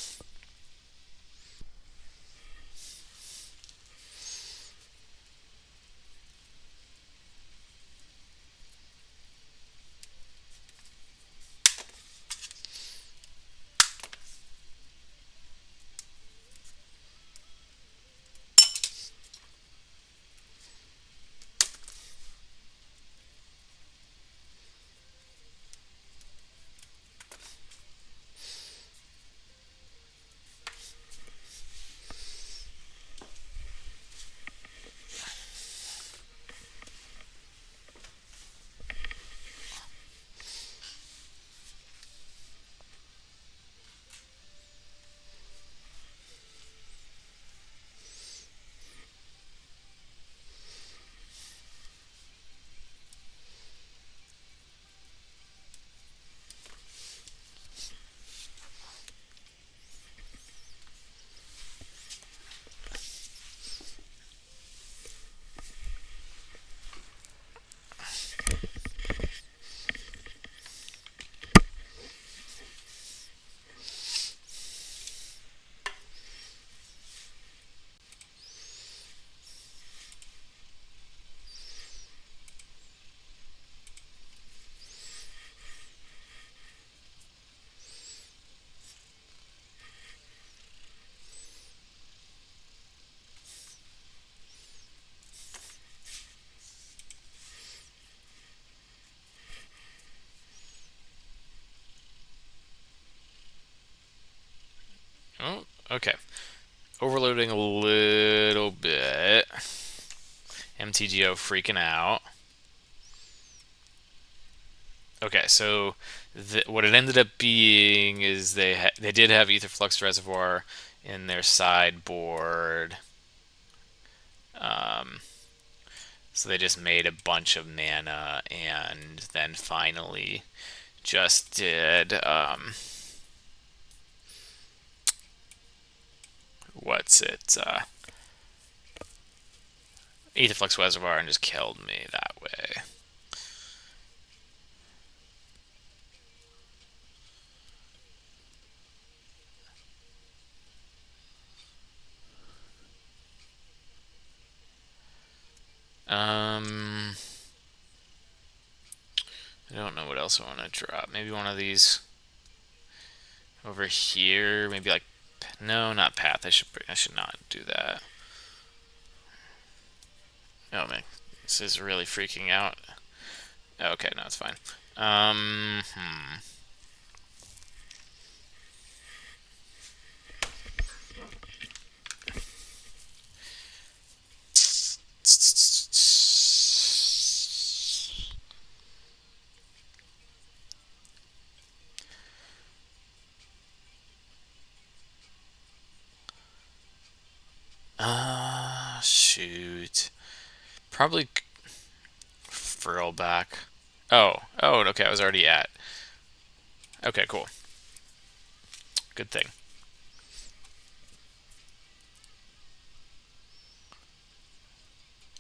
oh, okay. Overloading a little bit. MTGO freaking out. Okay, so what it ended up being is they did have Aetherflux Reservoir in their sideboard. So they just made a bunch of mana and then finally just did what's it? Aetherflux Reservoir and just killed me that way. I don't know what else I want to drop. Maybe one of these over here. Maybe like, no, not Path. I should not do that. Oh man, this is really freaking out. Okay, no, it's fine. Shoot. Probably frill back. Oh, okay, I was already at. Okay, cool. Good thing.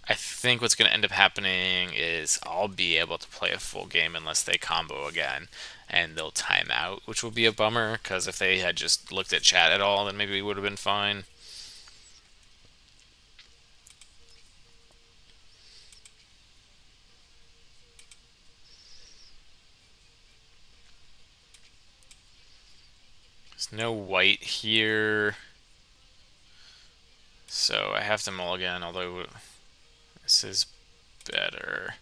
I think what's going to end up happening is I'll be able to play a full game unless they combo again, and they'll time out, which will be a bummer, because if they had just looked at chat at all, then maybe we would have been fine. There's no white here, so I have to mulligan, although this is better.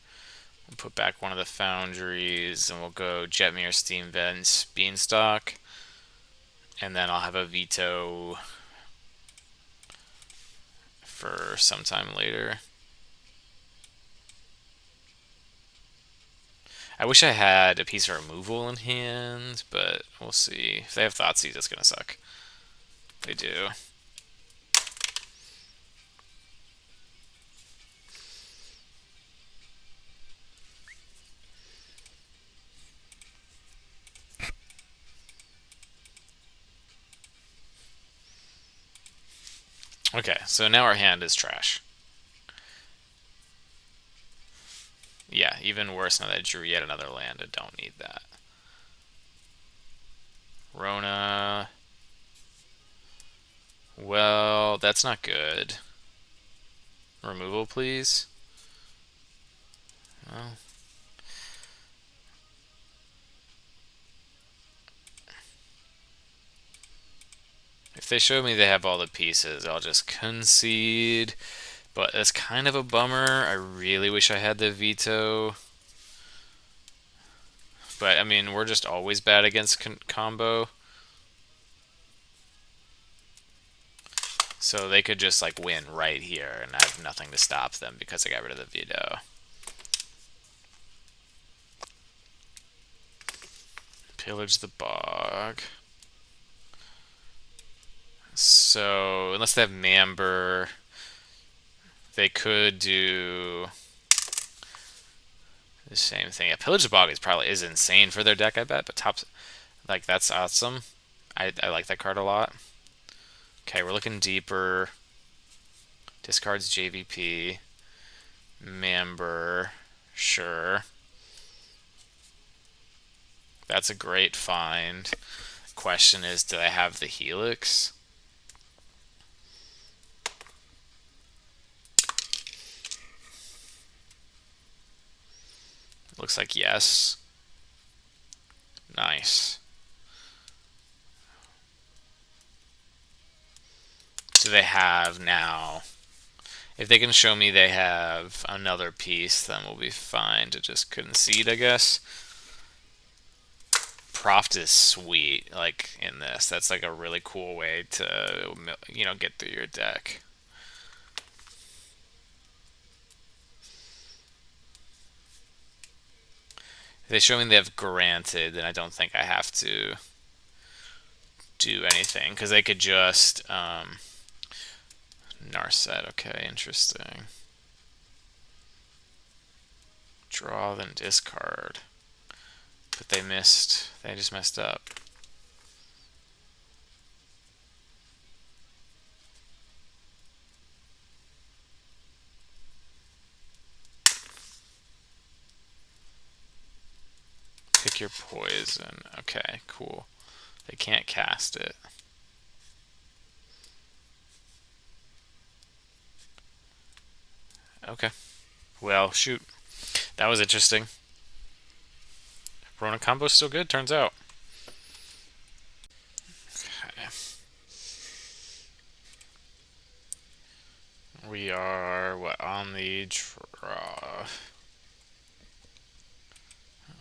We'll put back one of the foundries, and we'll go Jetmir, Steam Vents, Beanstalk, and then I'll have a Veto for sometime later. I wish I had a piece of removal in hand, but we'll see. If they have Thoughtseize, it's gonna suck. They do. Okay, so now our hand is trash. Yeah, even worse now that I drew yet another land. I don't need that. Rona. Well, that's not good. Removal, please. Well. If they show me they have all the pieces, I'll just concede. But that's kind of a bummer. I really wish I had the Veto. But, I mean, we're just always bad against combo. So they could just, like, win right here, and I have nothing to stop them because I got rid of the Veto. Pillage the Bog. So, unless they have Mamber, they could do the same thing. Yeah, Pillage the Bog is insane for their deck, I bet, but tops, like, that's awesome. I like that card a lot. Okay, we're looking deeper. Discards JVP. Mamber. Sure. That's a great find. Question is, do I have the Helix? Looks like yes. Nice. Do they have now? If they can show me they have another piece, then we'll be fine to just concede, I guess. Proft is sweet, like, in this. That's like a really cool way to, you know, get through your deck. If they show me they have Granted, then I don't think I have to do anything, because they could just, Narset, okay, interesting. Draw, then discard. But they missed. They just messed up. Pick your poison. Okay, cool. They can't cast it. Okay. Well, shoot. That was interesting. Rona combo's still good, turns out. Okay. We are, what, on the draw.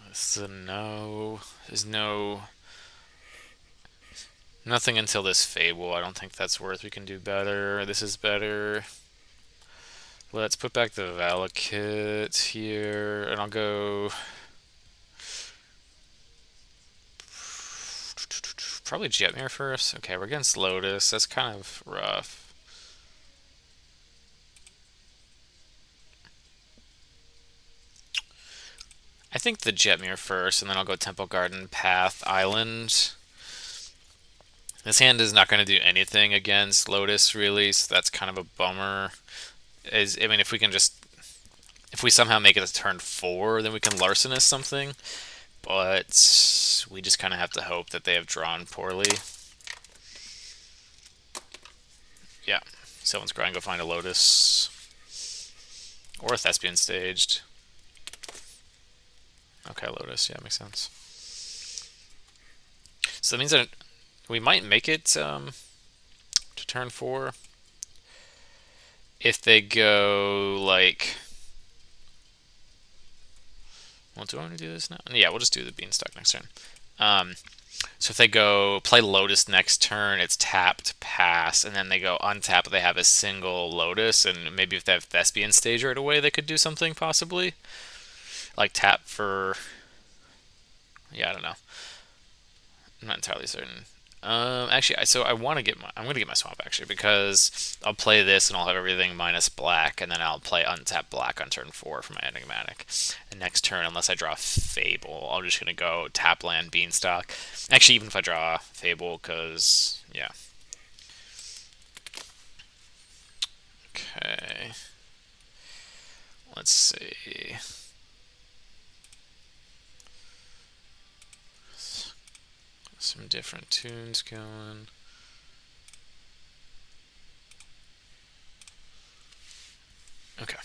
This is a no. There's no... Nothing until this Fable. I don't think that's worth. We can do better. This is better. Let's put back the Valakut here, and I'll go... Probably Jetmir first. Okay, we're against Lotus. That's kind of rough. I think the Jetmir first, and then I'll go Temple Garden, Path, Island. This hand is not going to do anything against Lotus, really, so that's kind of a bummer. I mean, if we can just... If we somehow make it a turn 4, then we can Larcenous something. But we just kind of have to hope that they have drawn poorly. Yeah, someone's going to go find a Lotus. Or a Thespian staged. Okay, Lotus, yeah, makes sense. So that means that we might make it to turn 4. If they go, like... Well, do I want to do this now? Yeah, we'll just do the Beanstalk next turn. So if they go play Lotus next turn, it's tapped, pass, and then they go untap, they have a single Lotus, and maybe if they have Thespian stage right away, they could do something, possibly. Like tap for... Yeah, I don't know. I'm not entirely certain. Actually, so I want to get my... I'm going to get my Swamp, actually, because I'll play this and I'll have everything minus black, and then I'll play untap black on turn 4 for my Enigmatic. And next turn, unless I draw Fable, I'm just going to go tap land Beanstalk. Actually, even if I draw Fable, because... Yeah. Okay. Let's see... Some different tunes going. Okay.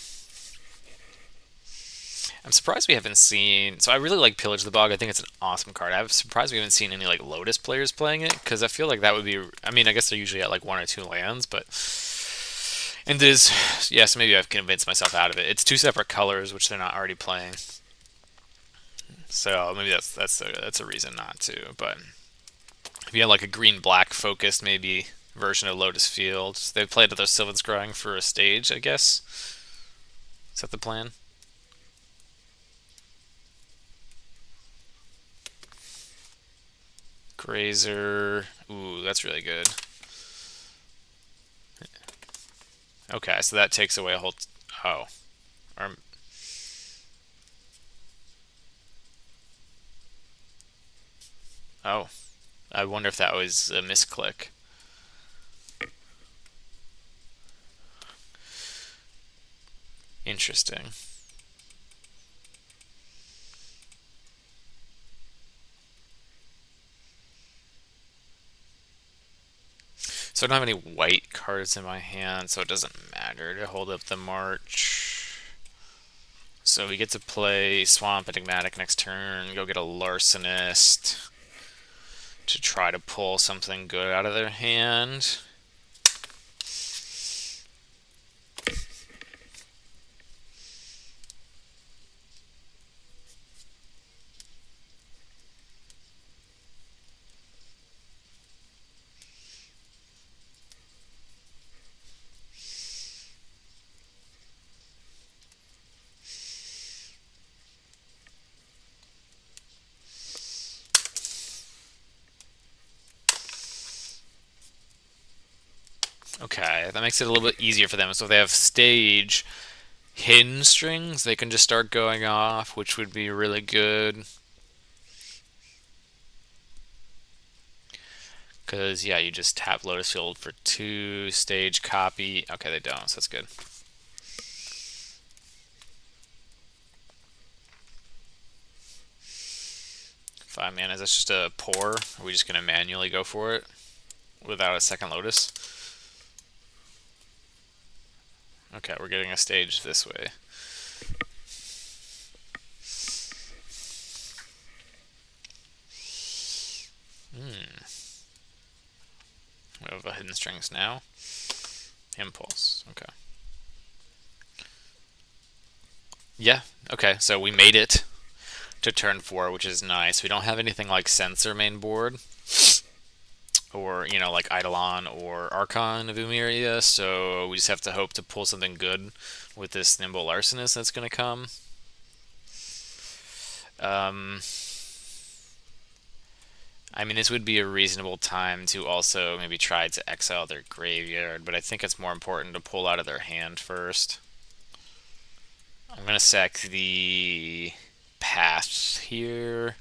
I'm surprised we haven't seen... So I really like Pillage the Bog. I think it's an awesome card. I'm surprised we haven't seen any like Lotus players playing it, because I feel like that would be... I mean, I guess they're usually at like 1 or 2 lands, but... And it is... Yes, maybe I've convinced myself out of it. It's 2 separate colors, which they're not already playing. So maybe that's a reason not to, but... If you had like a green-black focused maybe version of Lotus Field, they played with their Sylvan Scrying for a stage, I guess. Is that the plan? Grazer. Ooh, that's really good. Okay, so that takes away a whole... Oh. Or... Oh. I wonder if that was a misclick. Interesting. So I don't have any white cards in my hand, so it doesn't matter to hold up the march. So we get to play Swamp Enigmatic next turn, go get a Larcenist to try to pull something good out of their hand. Okay, that makes it a little bit easier for them. So if they have stage hidden strings, they can just start going off, which would be really good. Because, yeah, you just tap Lotus Field for 2, stage copy. Okay, they don't, so that's good. 5 mana, is that just a pour? Are we just going to manually go for it without a second Lotus? Okay, we're getting a stage this way. We have a Hidden Strings now. Impulse, okay. Yeah, okay, so we made it to turn 4, which is nice. We don't have anything like Censor main board, or, you know, like Eidolon or Archon of Umiria, so we just have to hope to pull something good with this Nimble Larcenist that's going to come. I mean, this would be a reasonable time to also maybe try to exile their graveyard, but I think it's more important to pull out of their hand first. I'm going to sack the Path here.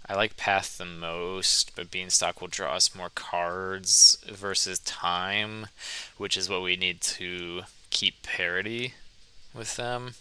I like Path the most, but Beanstalk will draw us more cards versus time, which is what we need to keep parity with them.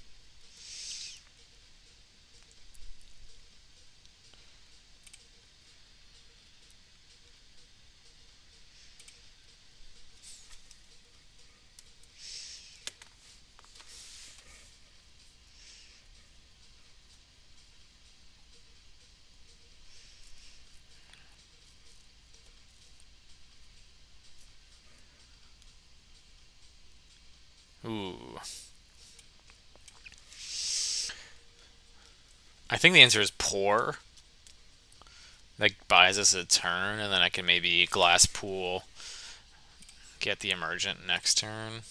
Ooh. I think the answer is poor. That buys us a turn, and then I can maybe Glass Pool, get the Emergent next turn.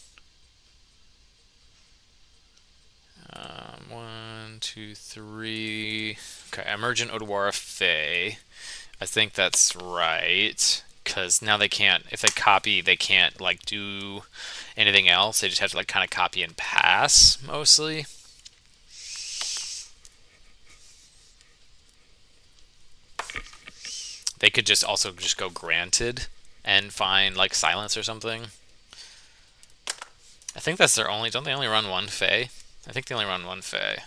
1, 2, 3. Okay, Emergent Odawara Fae. I think that's right, because now they can't, if they copy, they can't like do anything else. They just have to like kind of copy and pass mostly. They could just also just go Granted and find like Silence or something. I think that's their only, don't they only run one Fae? I think they only run one Fae.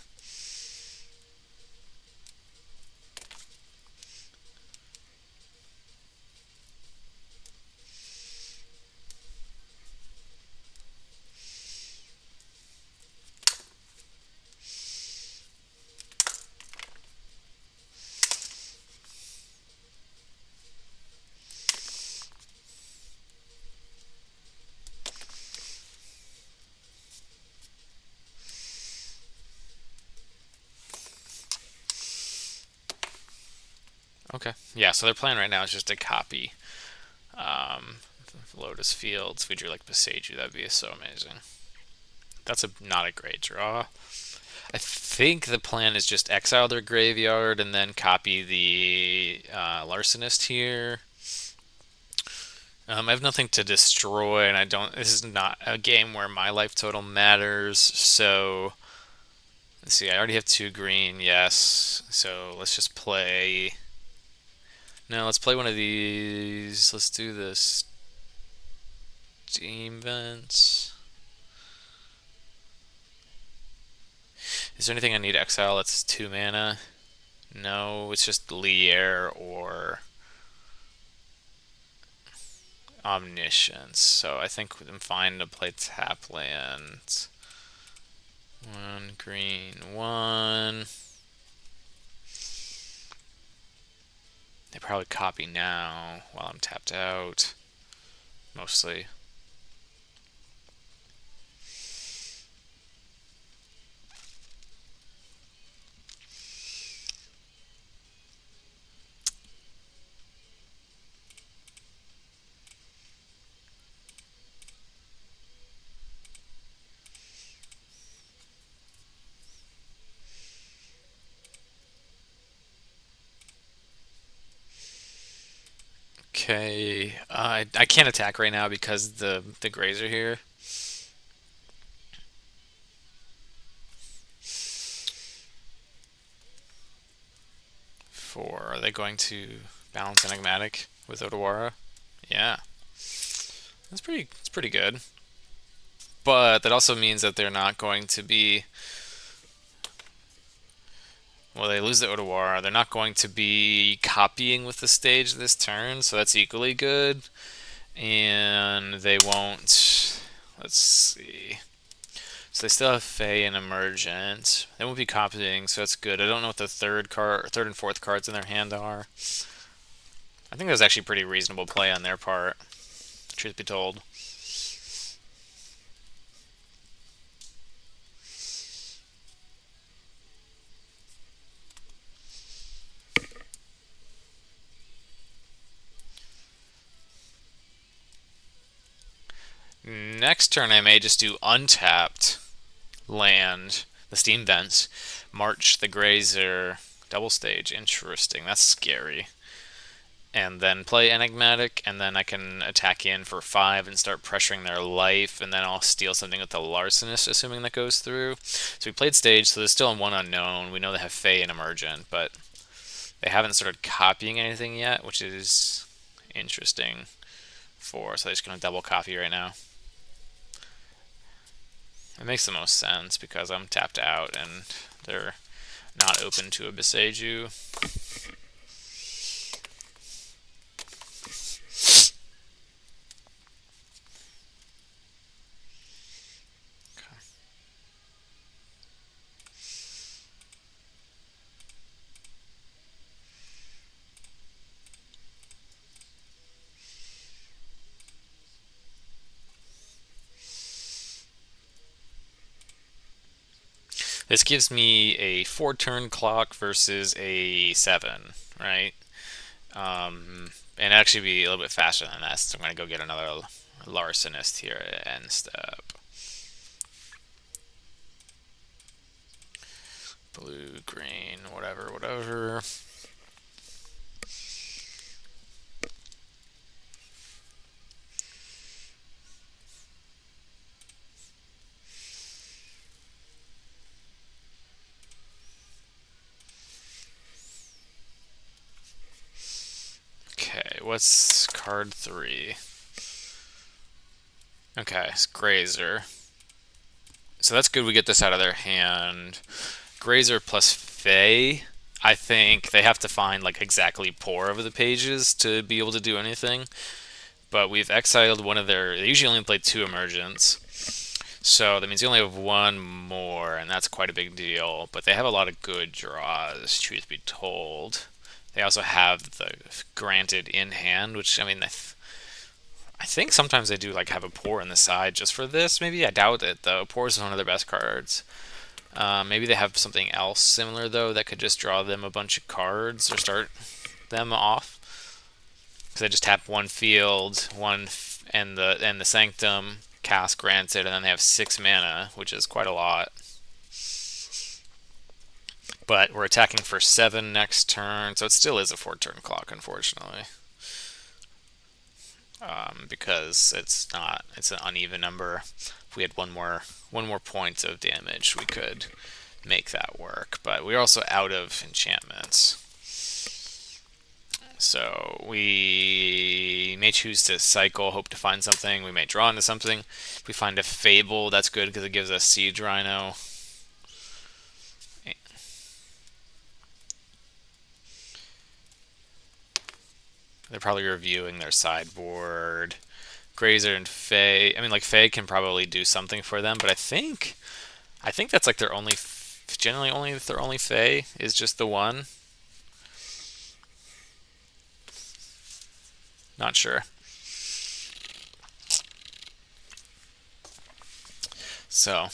Okay. Yeah, so their plan right now is just to copy Lotus Fields. If we drew like Beseiju, that'd be so amazing. That's not a great draw. I think the plan is just exile their graveyard and then copy the Larcenist here. I have nothing to destroy, and I don't. This is not a game where my life total matters. So let's see. I already have 2 green. Yes. So let's just play. No, let's play one of these. Let's do this. Steam Vents. Is there anything I need to exile that's 2 mana? No, it's just Lier or Omniscience. So I think I'm fine to play tap lands. 1 green, 1. They probably copy now while I'm tapped out. Mostly. Okay, I can't attack right now because the grays are here. 4. Are they going to balance Enigmatic with Odawara? Yeah, it's pretty good. But that also means that they're not going to be. Well, they lose the Odawara. They're not going to be copying with the stage this turn, so that's equally good. And they won't. Let's see. So they still have Fey and Emergent. They won't be copying, so that's good. I don't know what the third and fourth cards in their hand are. I think that was actually pretty reasonable play on their part, truth be told. Next turn, I may just do untapped land, the Steam Vents, March the Grazer, double stage. Interesting. That's scary. And then play Enigmatic, and then I can attack in for 5 and start pressuring their life, and then I'll steal something with the Larcenist, assuming that goes through. So we played stage, so there's still one unknown. We know they have Fey and Emergent, but they haven't started copying anything yet, which is interesting so they're just going to double copy right now. It makes the most sense because I'm tapped out and they're not open to a Beseiju. This gives me a 4-turn clock versus a 7, right? And actually be a little bit faster than that, so I'm going to go get another Larcenist here at end step. Blue, green, whatever, whatever. Okay, what's card 3? Okay, it's Grazer. So that's good, we get this out of their hand. Grazer plus Fey. I think they have to find like exactly pour over the pages to be able to do anything. But we've exiled one of their. They usually only play 2 emergents. So that means you only have 1 more, and that's quite a big deal. But they have a lot of good draws, truth be told. They also have the granted in hand, which, I mean, I think sometimes they do like have a pour in the side just for this. Maybe I doubt it though. Pour is one of their best cards. Maybe they have something else similar though that could just draw them a bunch of cards or start them off. Because they just tap 1 field, and the Sanctum, cast granted, and then they have 6 mana, which is quite a lot. But we're attacking for 7 next turn, so it still is a 4-turn clock, unfortunately. Because it's an uneven number. If we had one more point of damage, we could make that work. But we're also out of enchantments. So we may choose to cycle, hope to find something. We may draw into something. If we find a Fable, that's good because it gives us Siege Rhino. They're probably reviewing their sideboard. Grazer and Fey. I mean, like Fey can probably do something for them, but I think that's like their only. Generally, only their only Fey is just the one. Not sure. So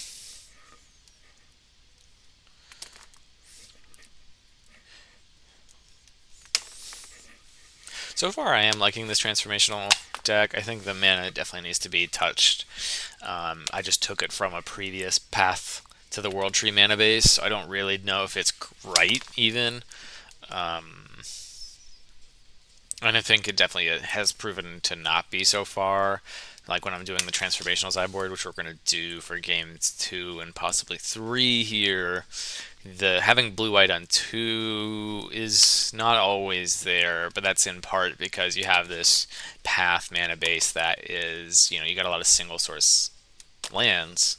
far I am liking this transformational deck. I think the mana definitely needs to be touched. I just took it from a previous path to the World Tree mana base, so I don't really know if it's right even. And I think it definitely has proven to not be so far. Like when I'm doing the Transformational Sideboard, which we're going to do for games 2 and possibly 3 here, the having blue-white on 2 is not always there, but that's in part because you have this path mana base that is, you got a lot of single source lands,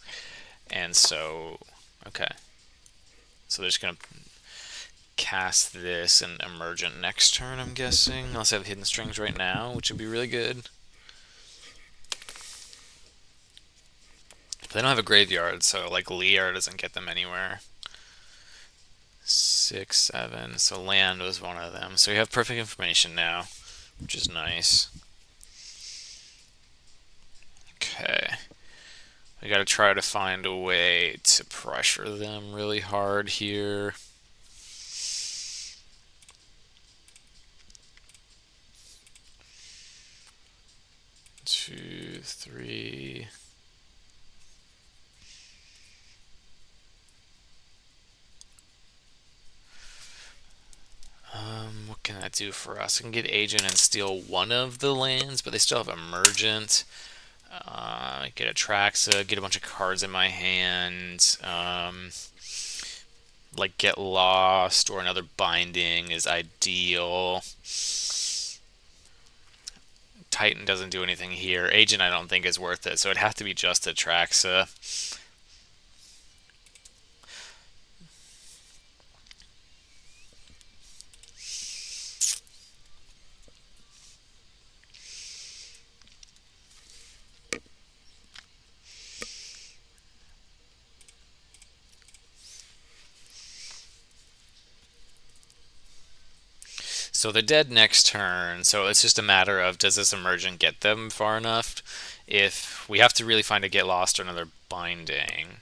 and so, okay. So they're just going to cast this and Emergent next turn, I'm guessing. Unless I have Hidden Strings right now, which would be really good. But they don't have a graveyard, so like Liar doesn't get them anywhere. 6, 7. So land was one of them. So we have perfect information now, which is nice. Okay. We gotta try to find a way to pressure them really hard here. 2, 3. What can that do for us? I can get Agent and steal one of the lands, but they still have Emergent. Get Atraxa, get a bunch of cards in my hand. Like Get Lost or another Binding is ideal. Titan doesn't do anything here. Agent I don't think is worth it, so it'd have to be just Atraxa. So they're dead next turn, so it's just a matter of does this Emergent get them far enough? If we have to really find a Get Lost or another Binding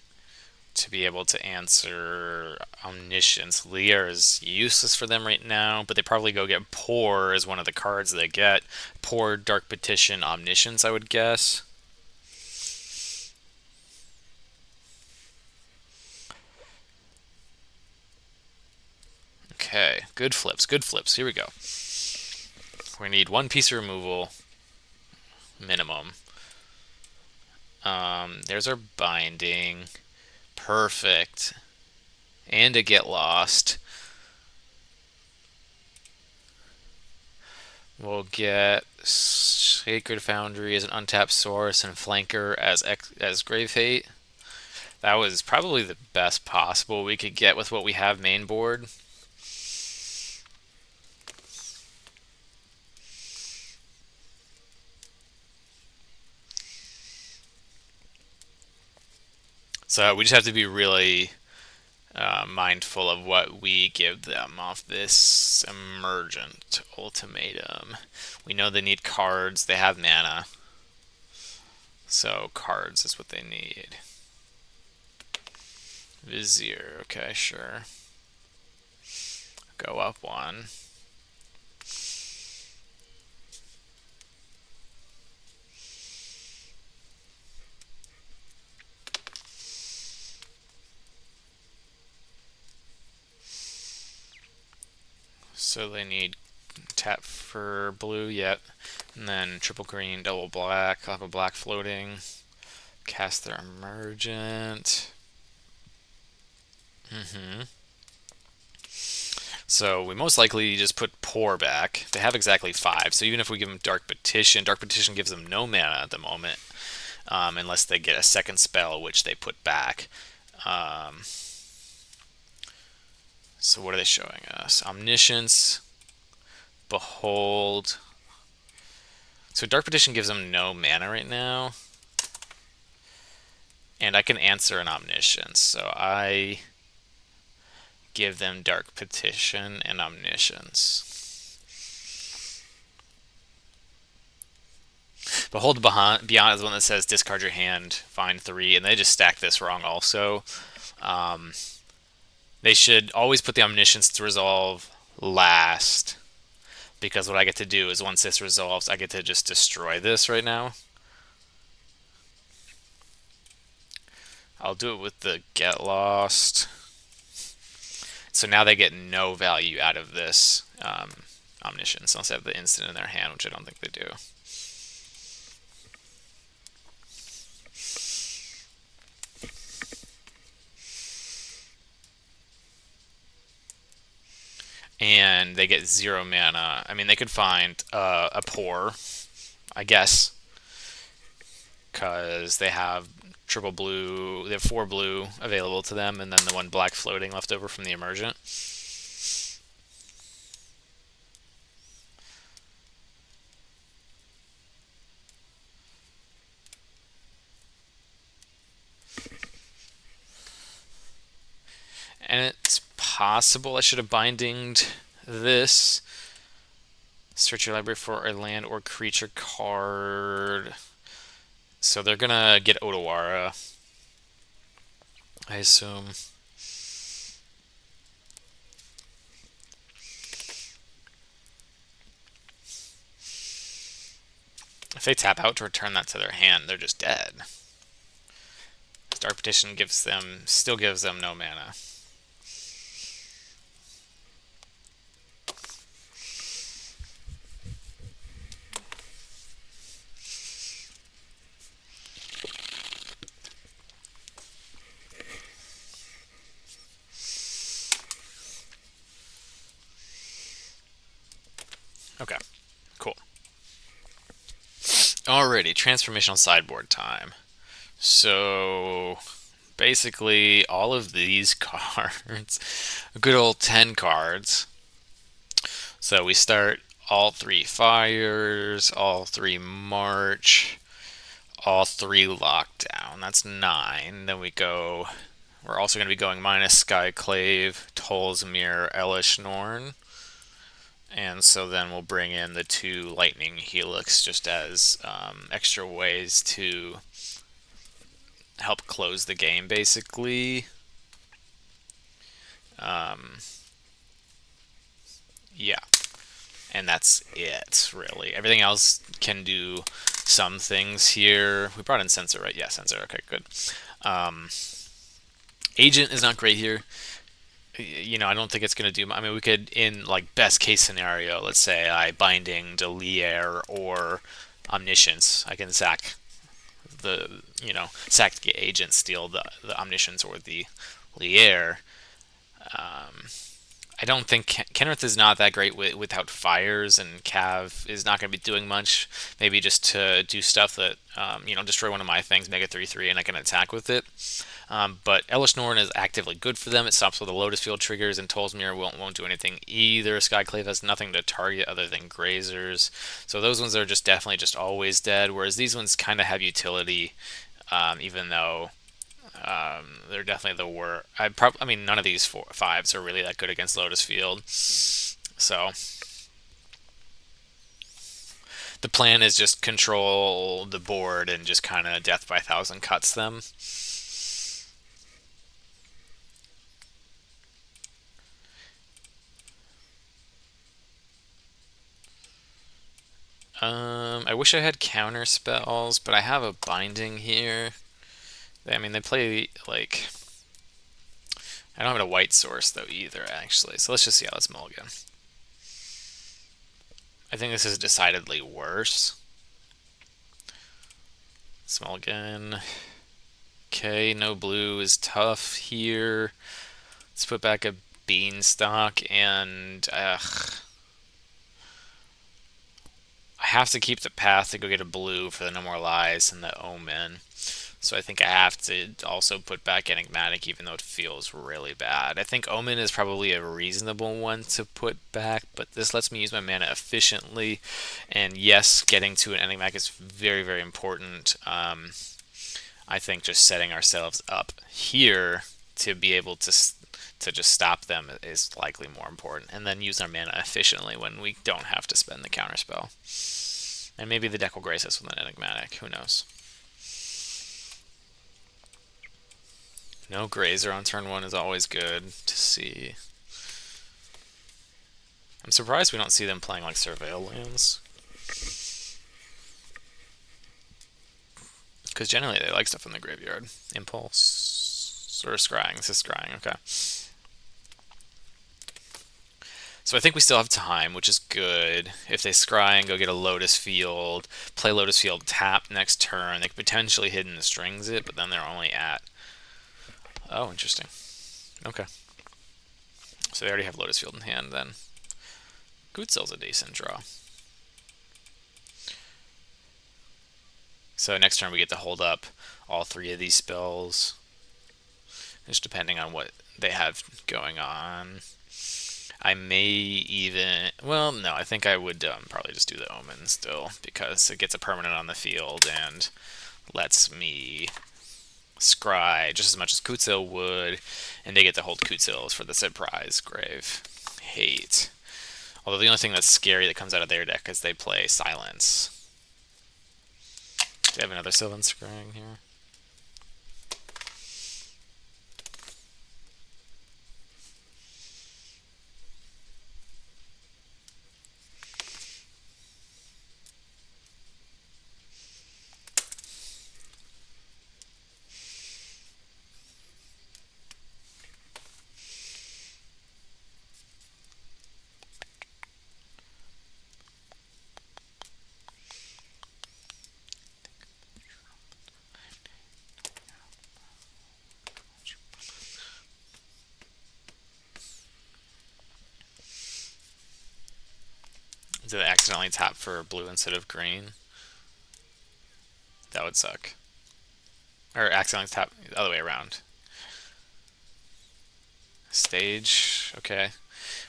to be able to answer Omniscience. Liar is useless for them right now, but they probably go get Pour as one of the cards they get. Pour, Dark Petition, Omniscience, I would guess. Okay, good flips, good flips. Here we go. We need one piece of removal, minimum. There's our Binding. Perfect. And a Get Lost. We'll get Sacred Foundry as an untapped source and Flanker as Grave Hate. That was probably the best possible we could get with what we have main board. So we just have to be really mindful of what we give them off this Emergent Ultimatum. We know they need cards. They have mana. So cards is what they need. Vizier. Okay, sure. Go up one. So they need tap for blue yet. And then triple green, double black. I'll have a black floating. Cast their Emergent. So we most likely just put Pour back. They have exactly 5, so even if we give them Dark Petition gives them no mana at the moment, unless they get a second spell, which they put back. So what are they showing us? Omniscience, Behold. So Dark Petition gives them no mana right now. And I can answer an Omniscience, so I give them Dark Petition and Omniscience. Behold Beyond is the one that says discard your hand, find 3, and they just stack this wrong also. They should always put the Omniscience to resolve last, because what I get to do is once this resolves, I get to just destroy this right now. I'll do it with the Get Lost. So now they get no value out of this Omniscience, unless they have the instant in their hand, which I don't think they do. And they get 0 mana. I mean, they could find a Pour, I guess, because they have triple blue. They have 4 blue available to them, and then the 1 black floating left over from the Emergent. And it's possible I should have bindinged this. Search your library for a land or creature card. So they're gonna get Otawara, I assume. If they tap out to return that to their hand, they're just dead. Dark Petition still gives them no mana. Okay, cool. Alrighty, Transformational Sideboard time. So basically all of these cards, a good old 10 cards. So we start all 3 Fires, all 3 March, all 3 Lockdown. That's 9. Then we're also going to be going minus Skyclave, Tolzmir, Elish Norn. And so then we'll bring in the 2 Lightning Helix just as extra ways to help close the game, basically. Yeah. And that's it, really. Everything else can do some things here. We brought in Sensor, right? Yeah, Sensor. Okay, good. Agent is not great here. You know, I don't think it's going to do... I mean, we could, in, like, best case scenario, let's say I binding to Lier or Omniscience. I can sack sack the Agent, steal the Omniscience or the Lier. I don't think Kenrith is not that great without Fires, and Cav is not going to be doing much. Maybe just to do stuff that, destroy one of my things, make it 3/3, and I can attack with it. But Elish Norn is actively good for them. It stops with the Lotus Field triggers, and Tolzmir won't do anything either. Skyclave has nothing to target other than Grazers. So those ones are just definitely just always dead, whereas these ones kind of have utility, even though... they're definitely the worst. I mean, none of these 5s are really that good against Lotus Field. So the plan is just control the board and just kind of death by 1,000 cuts them. I wish I had counter spells, but I have a binding here. I mean, they play, like... I don't have a white source, though, either, actually. So let's just see how this mulligan. I think this is decidedly worse. Mulligan. Okay, no blue is tough here. Let's put back a Beanstalk, and... I have to keep the path to go get a blue for the No More Lies and the Omen. So I think I have to also put back Enigmatic, even though it feels really bad. I think Omen is probably a reasonable one to put back, but this lets me use my mana efficiently. And yes, getting to an Enigmatic is very, very important. I think just setting ourselves up here to be able to just stop them is likely more important. And then use our mana efficiently when we don't have to spend the counterspell. And maybe the deck will grace us with an Enigmatic. Who knows? No Grazer on turn 1 is always good to see. I'm surprised we don't see them playing like Surveil lands. Because generally they like stuff in the graveyard. Impulse. Or Scrying. This is Scrying, okay. So I think we still have time, which is good. If they scry and go get a Lotus Field, play Lotus Field, tap next turn, they could potentially hidden the strings it, but then they're only at... Oh, interesting. Okay. So they already have Lotus Field in hand then. Gootsil's a decent draw. So next turn we get to hold up all three of these spells, just depending on what they have going on. I may even... Well, no, I think I would probably just do the Omen still, because it gets a permanent on the field and lets me scry just as much as Kutzil would, and they get to hold Kutzils for the surprise grave. Hate. Although the only thing that's scary that comes out of their deck is they play Silence. Do they have another Sylvan Scrying here? Did they accidentally tap for blue instead of green? That would suck. Or accidentally tap the other way around. Stage, okay.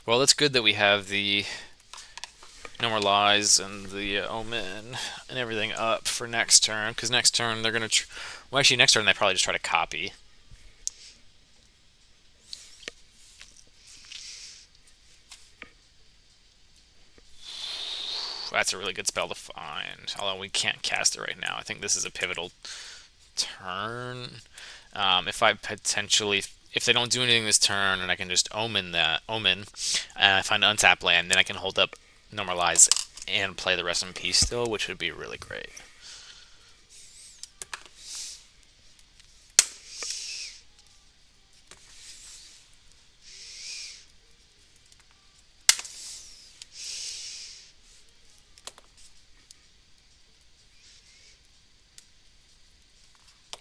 Well, it's good that we have the No More Lies and the Omen and everything up for next turn, because next turn they're going to... Well, actually, next turn they probably just try to copy. That's a really good spell to find, although we can't cast it right now. I think this is a pivotal turn. If I potentially... If they don't do anything this turn, and I can just Omen, and I find an untap land, then I can hold up No More Lies and play the rest in peace still, which would be really great.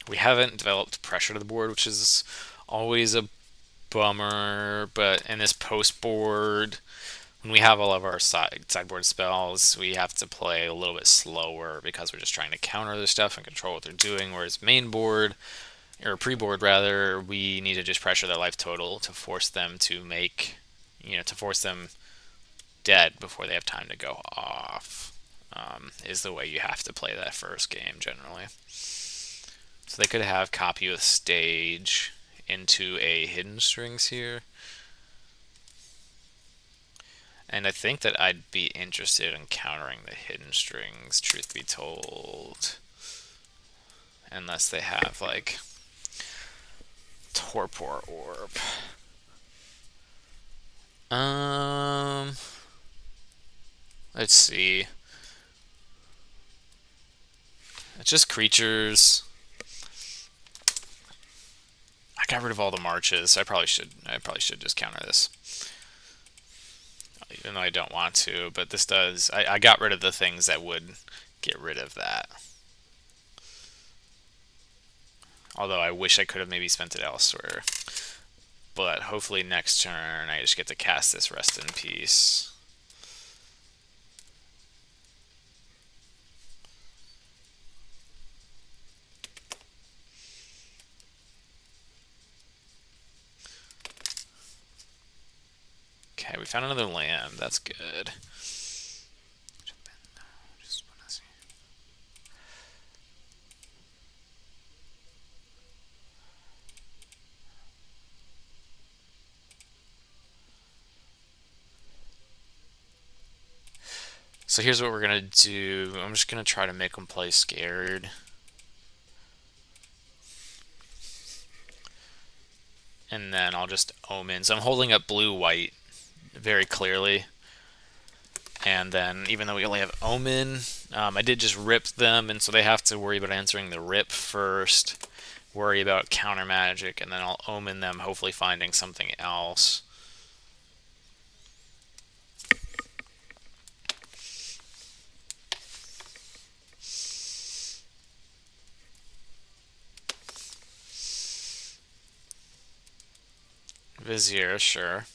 We haven't developed pressure to the board, which is always a bummer, but in this post board, when we have all of our sideboard spells, we have to play a little bit slower because we're just trying to counter their stuff and control what they're doing, whereas main board, or pre-board rather, we need to just pressure their life total to force them to make, to force them dead before they have time to go off, is the way you have to play that first game generally. So they could have copy with stage into a hidden strings here. And I think that I'd be interested in countering the hidden strings, truth be told. Unless they have, like, Torpor Orb. Let's see. It's just creatures. I got rid of all the marches. I probably should just counter this. Even though I don't want to, but this does... I got rid of the things that would get rid of that. Although I wish I could have maybe spent it elsewhere. But hopefully next turn I just get to cast this Rest in Peace. Okay, we found another land. That's good. So here's what we're going to do. I'm just going to try to make them play scared. And then I'll just Omen. So I'm holding up blue-white very clearly. And then even though we only have Omen, I did just rip them, and so they have to worry about answering the rip first, worry about counter magic, and then I'll Omen them, hopefully finding something else. Vizier, sure.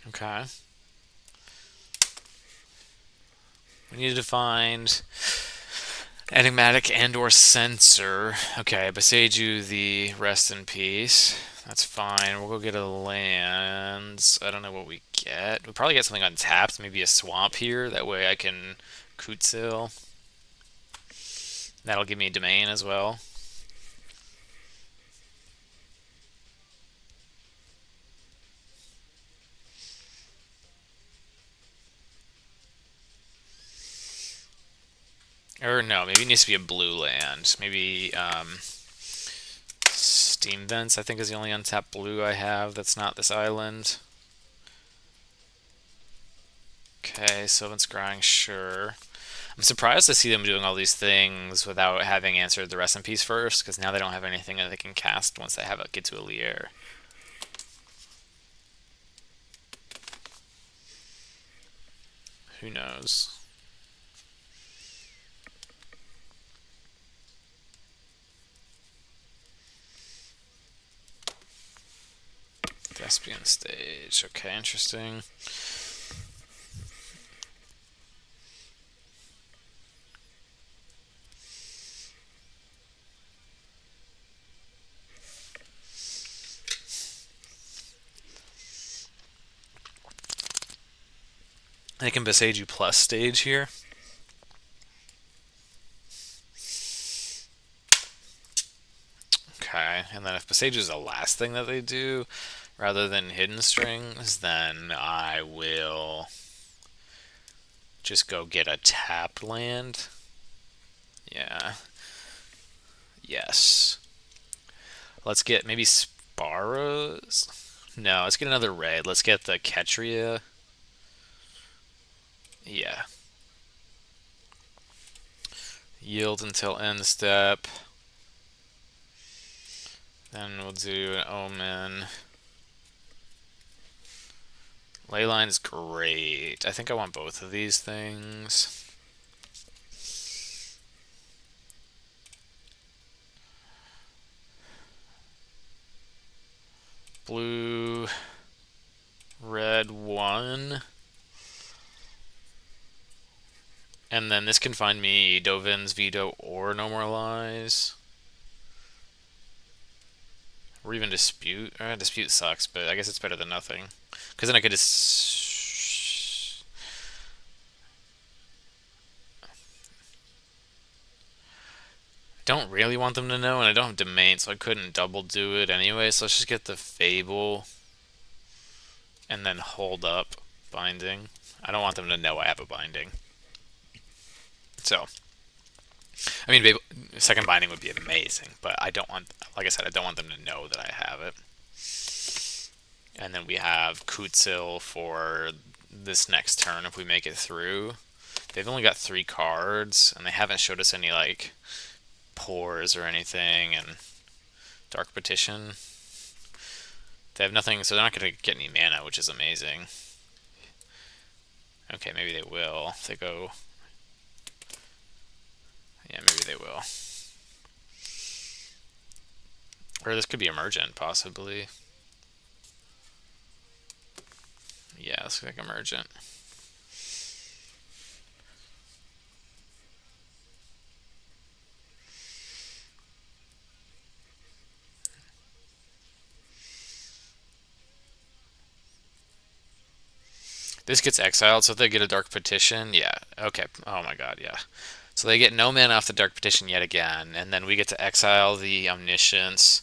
Okay. We need to find Enigmatic and/or Censor. Okay, Besage you the Rest in Peace. That's fine. We'll go get a lands. I don't know what we get. We'll probably get something untapped. Maybe a swamp here. That way I can Kutzil. That'll give me domain as well. Or no, maybe it needs to be a blue land. Maybe Steam Vents, I think, is the only untapped blue I have that's not this island. Okay, Sylvan Scrying, sure. I'm surprised to see them doing all these things without having answered the Rest in Peace first, because now they don't have anything that they can cast once they have it get to a Lier. Who knows? Thespian Stage. Okay, interesting. They can Besage you plus stage here. Okay, and then if Besage is the last thing that they do, rather than Hidden Strings, then I will just go get a tapped land. Yeah. Yes. Let's get maybe Sparrows? No, let's get another red. Let's get the Ketria. Yeah. Yield until end step. Then we'll do an Omen. Leyline is great. I think I want both of these things. Blue, red 1. And then this can find me Dovin's Veto or No More Lies. Or even Dispute. Dispute sucks, but I guess it's better than nothing. Because then I could just... don't really want them to know, and I don't have Domain, so I couldn't double do it anyway. So let's just get the Fable. And then hold up Binding. I don't want them to know I have a Binding. So... I mean, second binding would be amazing, but I don't want, like I said, I don't want them to know that I have it. And then we have Kutzil for this next turn if we make it through. They've only got 3 cards, and they haven't showed us any, like, pores or anything, and Dark Petition. They have nothing, so they're not going to get any mana, which is amazing. Okay, maybe they will. If they go... yeah, maybe they will. Or this could be Emergent, possibly. Yeah, this looks like Emergent. This gets exiled, so if they get a Dark Petition, yeah. Okay, oh my god, yeah. So they get no mana off the Dark Petition yet again, and then we get to exile the Omniscience.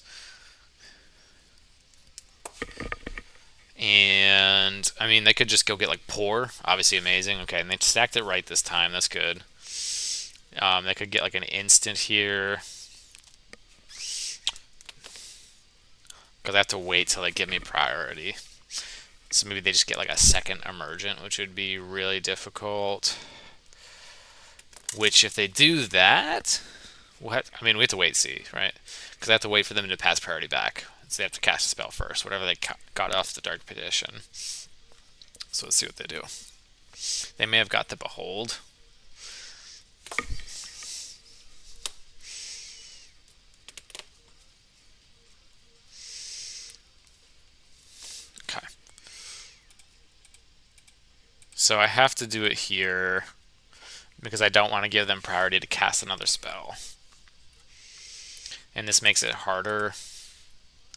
And, I mean, they could just go get, like, Pour. Obviously amazing. Okay, and they stacked it right this time. That's good. They could get like an instant here. Because I have to wait till they give me priority. So maybe they just get like a second emergent, which would be really difficult. Which, if they do that, we have to wait and see, right? Because I have to wait for them to pass priority back. So they have to cast a spell first, whatever they got off the Dark Petition. So let's see what they do. They may have got the Behold. Okay. So I have to do it here because I don't want to give them priority to cast another spell. And this makes it harder.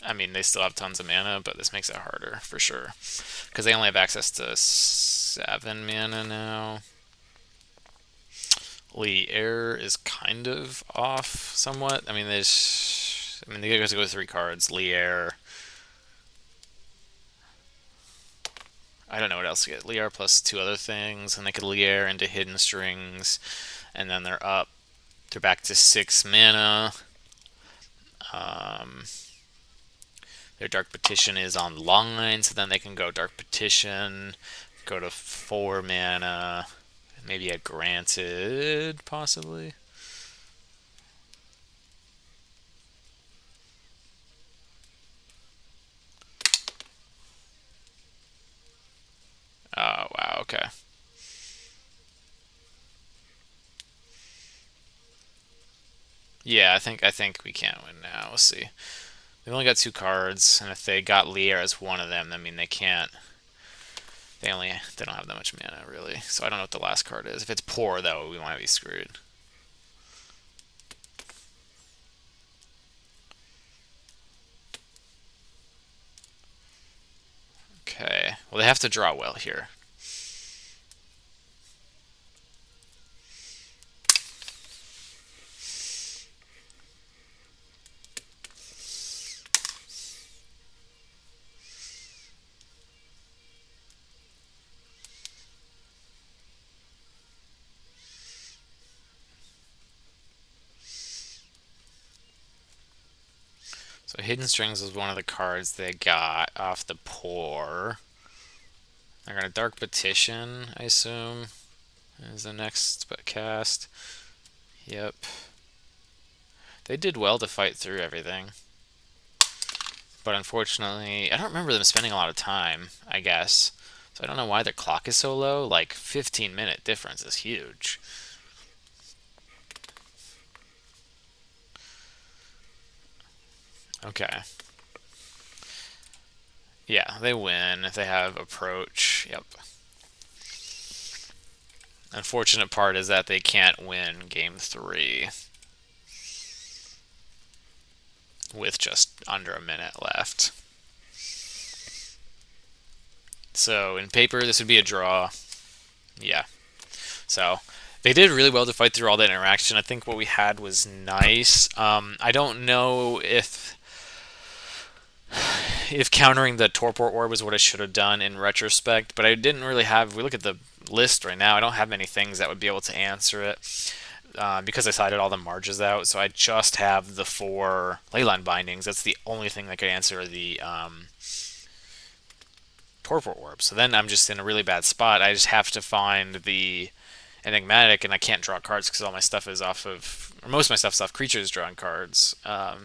I mean, they still have tons of mana, but this makes it harder for sure. Because they only have access to 7 mana now. Lier is kind of off somewhat. I mean, they get to go 3 cards. Lier. I don't know what else to get. Lier plus 2 other things, and they could Lier into Hidden Strings, and then they're up. They're back to 6 mana. Their Dark Petition is online, so then they can go Dark Petition, go to 4 mana, maybe a Granted, possibly. Oh, wow, okay. Yeah, I think we can win now. We'll see. They've only got 2 cards, and if they got Lier as one of them, I mean they can't. They don't have that much mana really. So I don't know what the last card is. If it's poor though, we might be screwed. Okay. Well, they have to draw well here. So Hidden Strings was one of the cards they got off the poor. They're gonna Dark Petition, I assume, is the next cast. Yep. They did well to fight through everything. But unfortunately, I don't remember them spending a lot of time, I guess. So I don't know why their clock is so low. Like, 15-minute difference is huge. Okay. Yeah, they win if they have approach. Yep. Unfortunate part is that they can't win game 3 with just under a minute left. So in paper, this would be a draw. Yeah. So they did really well to fight through all that interaction. I think what we had was nice. I don't know if countering the Torpor Orb was what I should have done in retrospect, but I didn't really have. If we look at the list right now, I don't have many things that would be able to answer it. Because I sided all the marges out, so I just have the 4 Leyline Bindings. That's the only thing that could answer the Torpor Orb. So then I'm just in a really bad spot. I just have to find the Enigmatic, and I can't draw cards because all my stuff is off of, or most of my stuff's off creatures drawing cards. I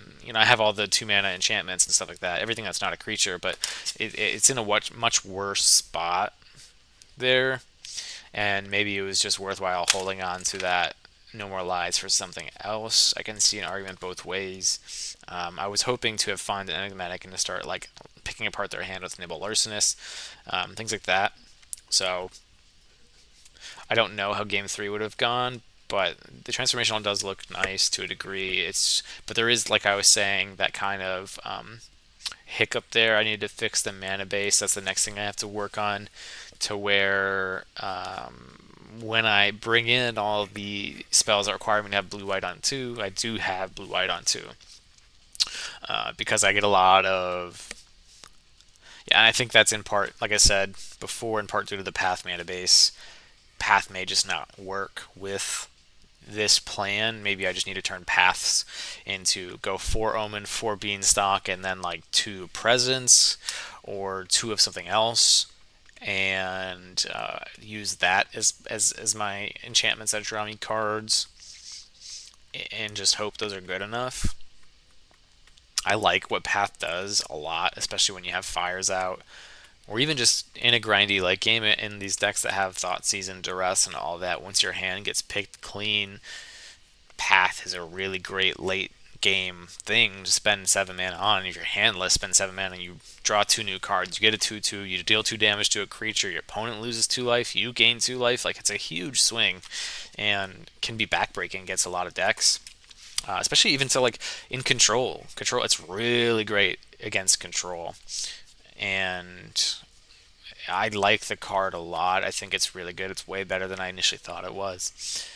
have all the 2 mana enchantments and stuff like that. Everything that's not a creature, but it's in a much worse spot there. And maybe it was just worthwhile holding on to that No More Lies for something else. I can see an argument both ways. I was hoping to have found an Enigmatic and to start like picking apart their hand with Nibble Larcenist, things like that. So I don't know how game 3 would have gone, but the transformational does look nice to a degree. But there is, like I was saying, that kind of hiccup there. I need to fix the mana base. That's the next thing I have to work on, to where when I bring in all the spells that require me to have blue-white on 2, I do have blue-white on 2. Because I get a lot of... Yeah, I think that's in part, like I said before, in part due to the Path mana base. Path may just not work with this plan, maybe I just need to turn paths into go 4 Omen, 4 Beanstalk, and then like 2 Presence or 2 of something else, and use that as my enchantments that draw me cards, and just hope those are good enough. I like what Path does a lot, especially when you have fires out, or even just in a grindy like game in these decks that have Thoughtseize and Duress and all that. Once your hand gets picked clean, Path is a really great late game thing to spend 7 mana on. If you're handless, spend 7 mana and you draw 2 new cards. You get a 2/2, you deal 2 damage to a creature, your opponent loses 2 life, you gain 2 life. Like, it's a huge swing and can be backbreaking against a lot of decks. Especially even so, like in control, it's really great against control, and I like the card a lot. I think it's really good. It's way better than I initially thought it was,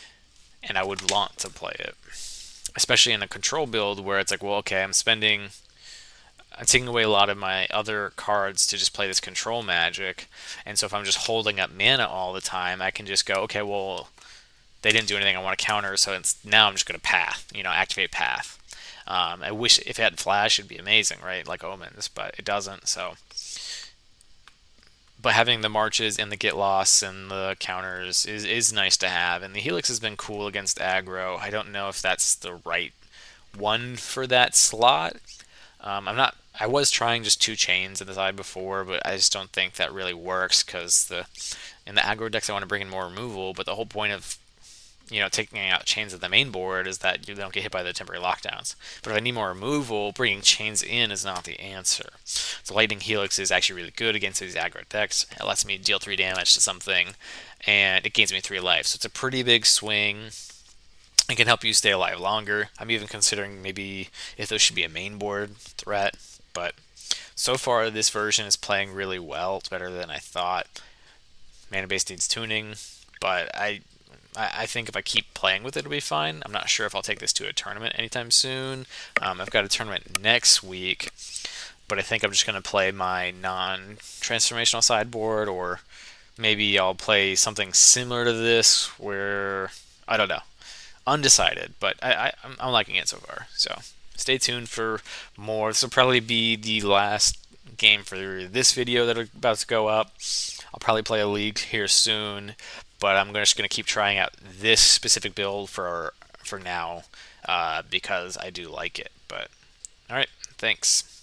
and I would want to play it, especially in a control build where it's like, well, okay, I'm taking away a lot of my other cards to just play this control magic, and so if I'm just holding up mana all the time, I can just go, okay, well, they didn't do anything I want to counter, so now I'm just going to path, activate path. I wish if it had flash, it'd be amazing, right? Like Omens, but it doesn't. So, but having the marches and the get loss and the counters is nice to have. And the Helix has been cool against aggro. I don't know if that's the right one for that slot. I'm not. I was trying just 2 chains at the side before, but I just don't think that really works because in the aggro decks I want to bring in more removal. But the whole point of taking out chains at the main board is that you don't get hit by the temporary lockdowns. But if I need more removal, bringing chains in is not the answer. So Lightning Helix is actually really good against these aggro decks. It lets me deal 3 damage to something, and it gains me 3 life. So it's a pretty big swing. It can help you stay alive longer. I'm even considering maybe if those should be a main board threat. But so far, this version is playing really well. It's better than I thought. Mana base needs tuning, but I think if I keep playing with it, it'll be fine. I'm not sure if I'll take this to a tournament anytime soon. I've got a tournament next week, but I think I'm just going to play my non-transformational sideboard, or maybe I'll play something similar to this where, I don't know, undecided, but I'm liking it so far. So stay tuned for more. This will probably be the last game for this video that are about to go up. I'll probably play a league here soon, but I'm just going to keep trying out this specific build for now because I do like it. But all right, thanks.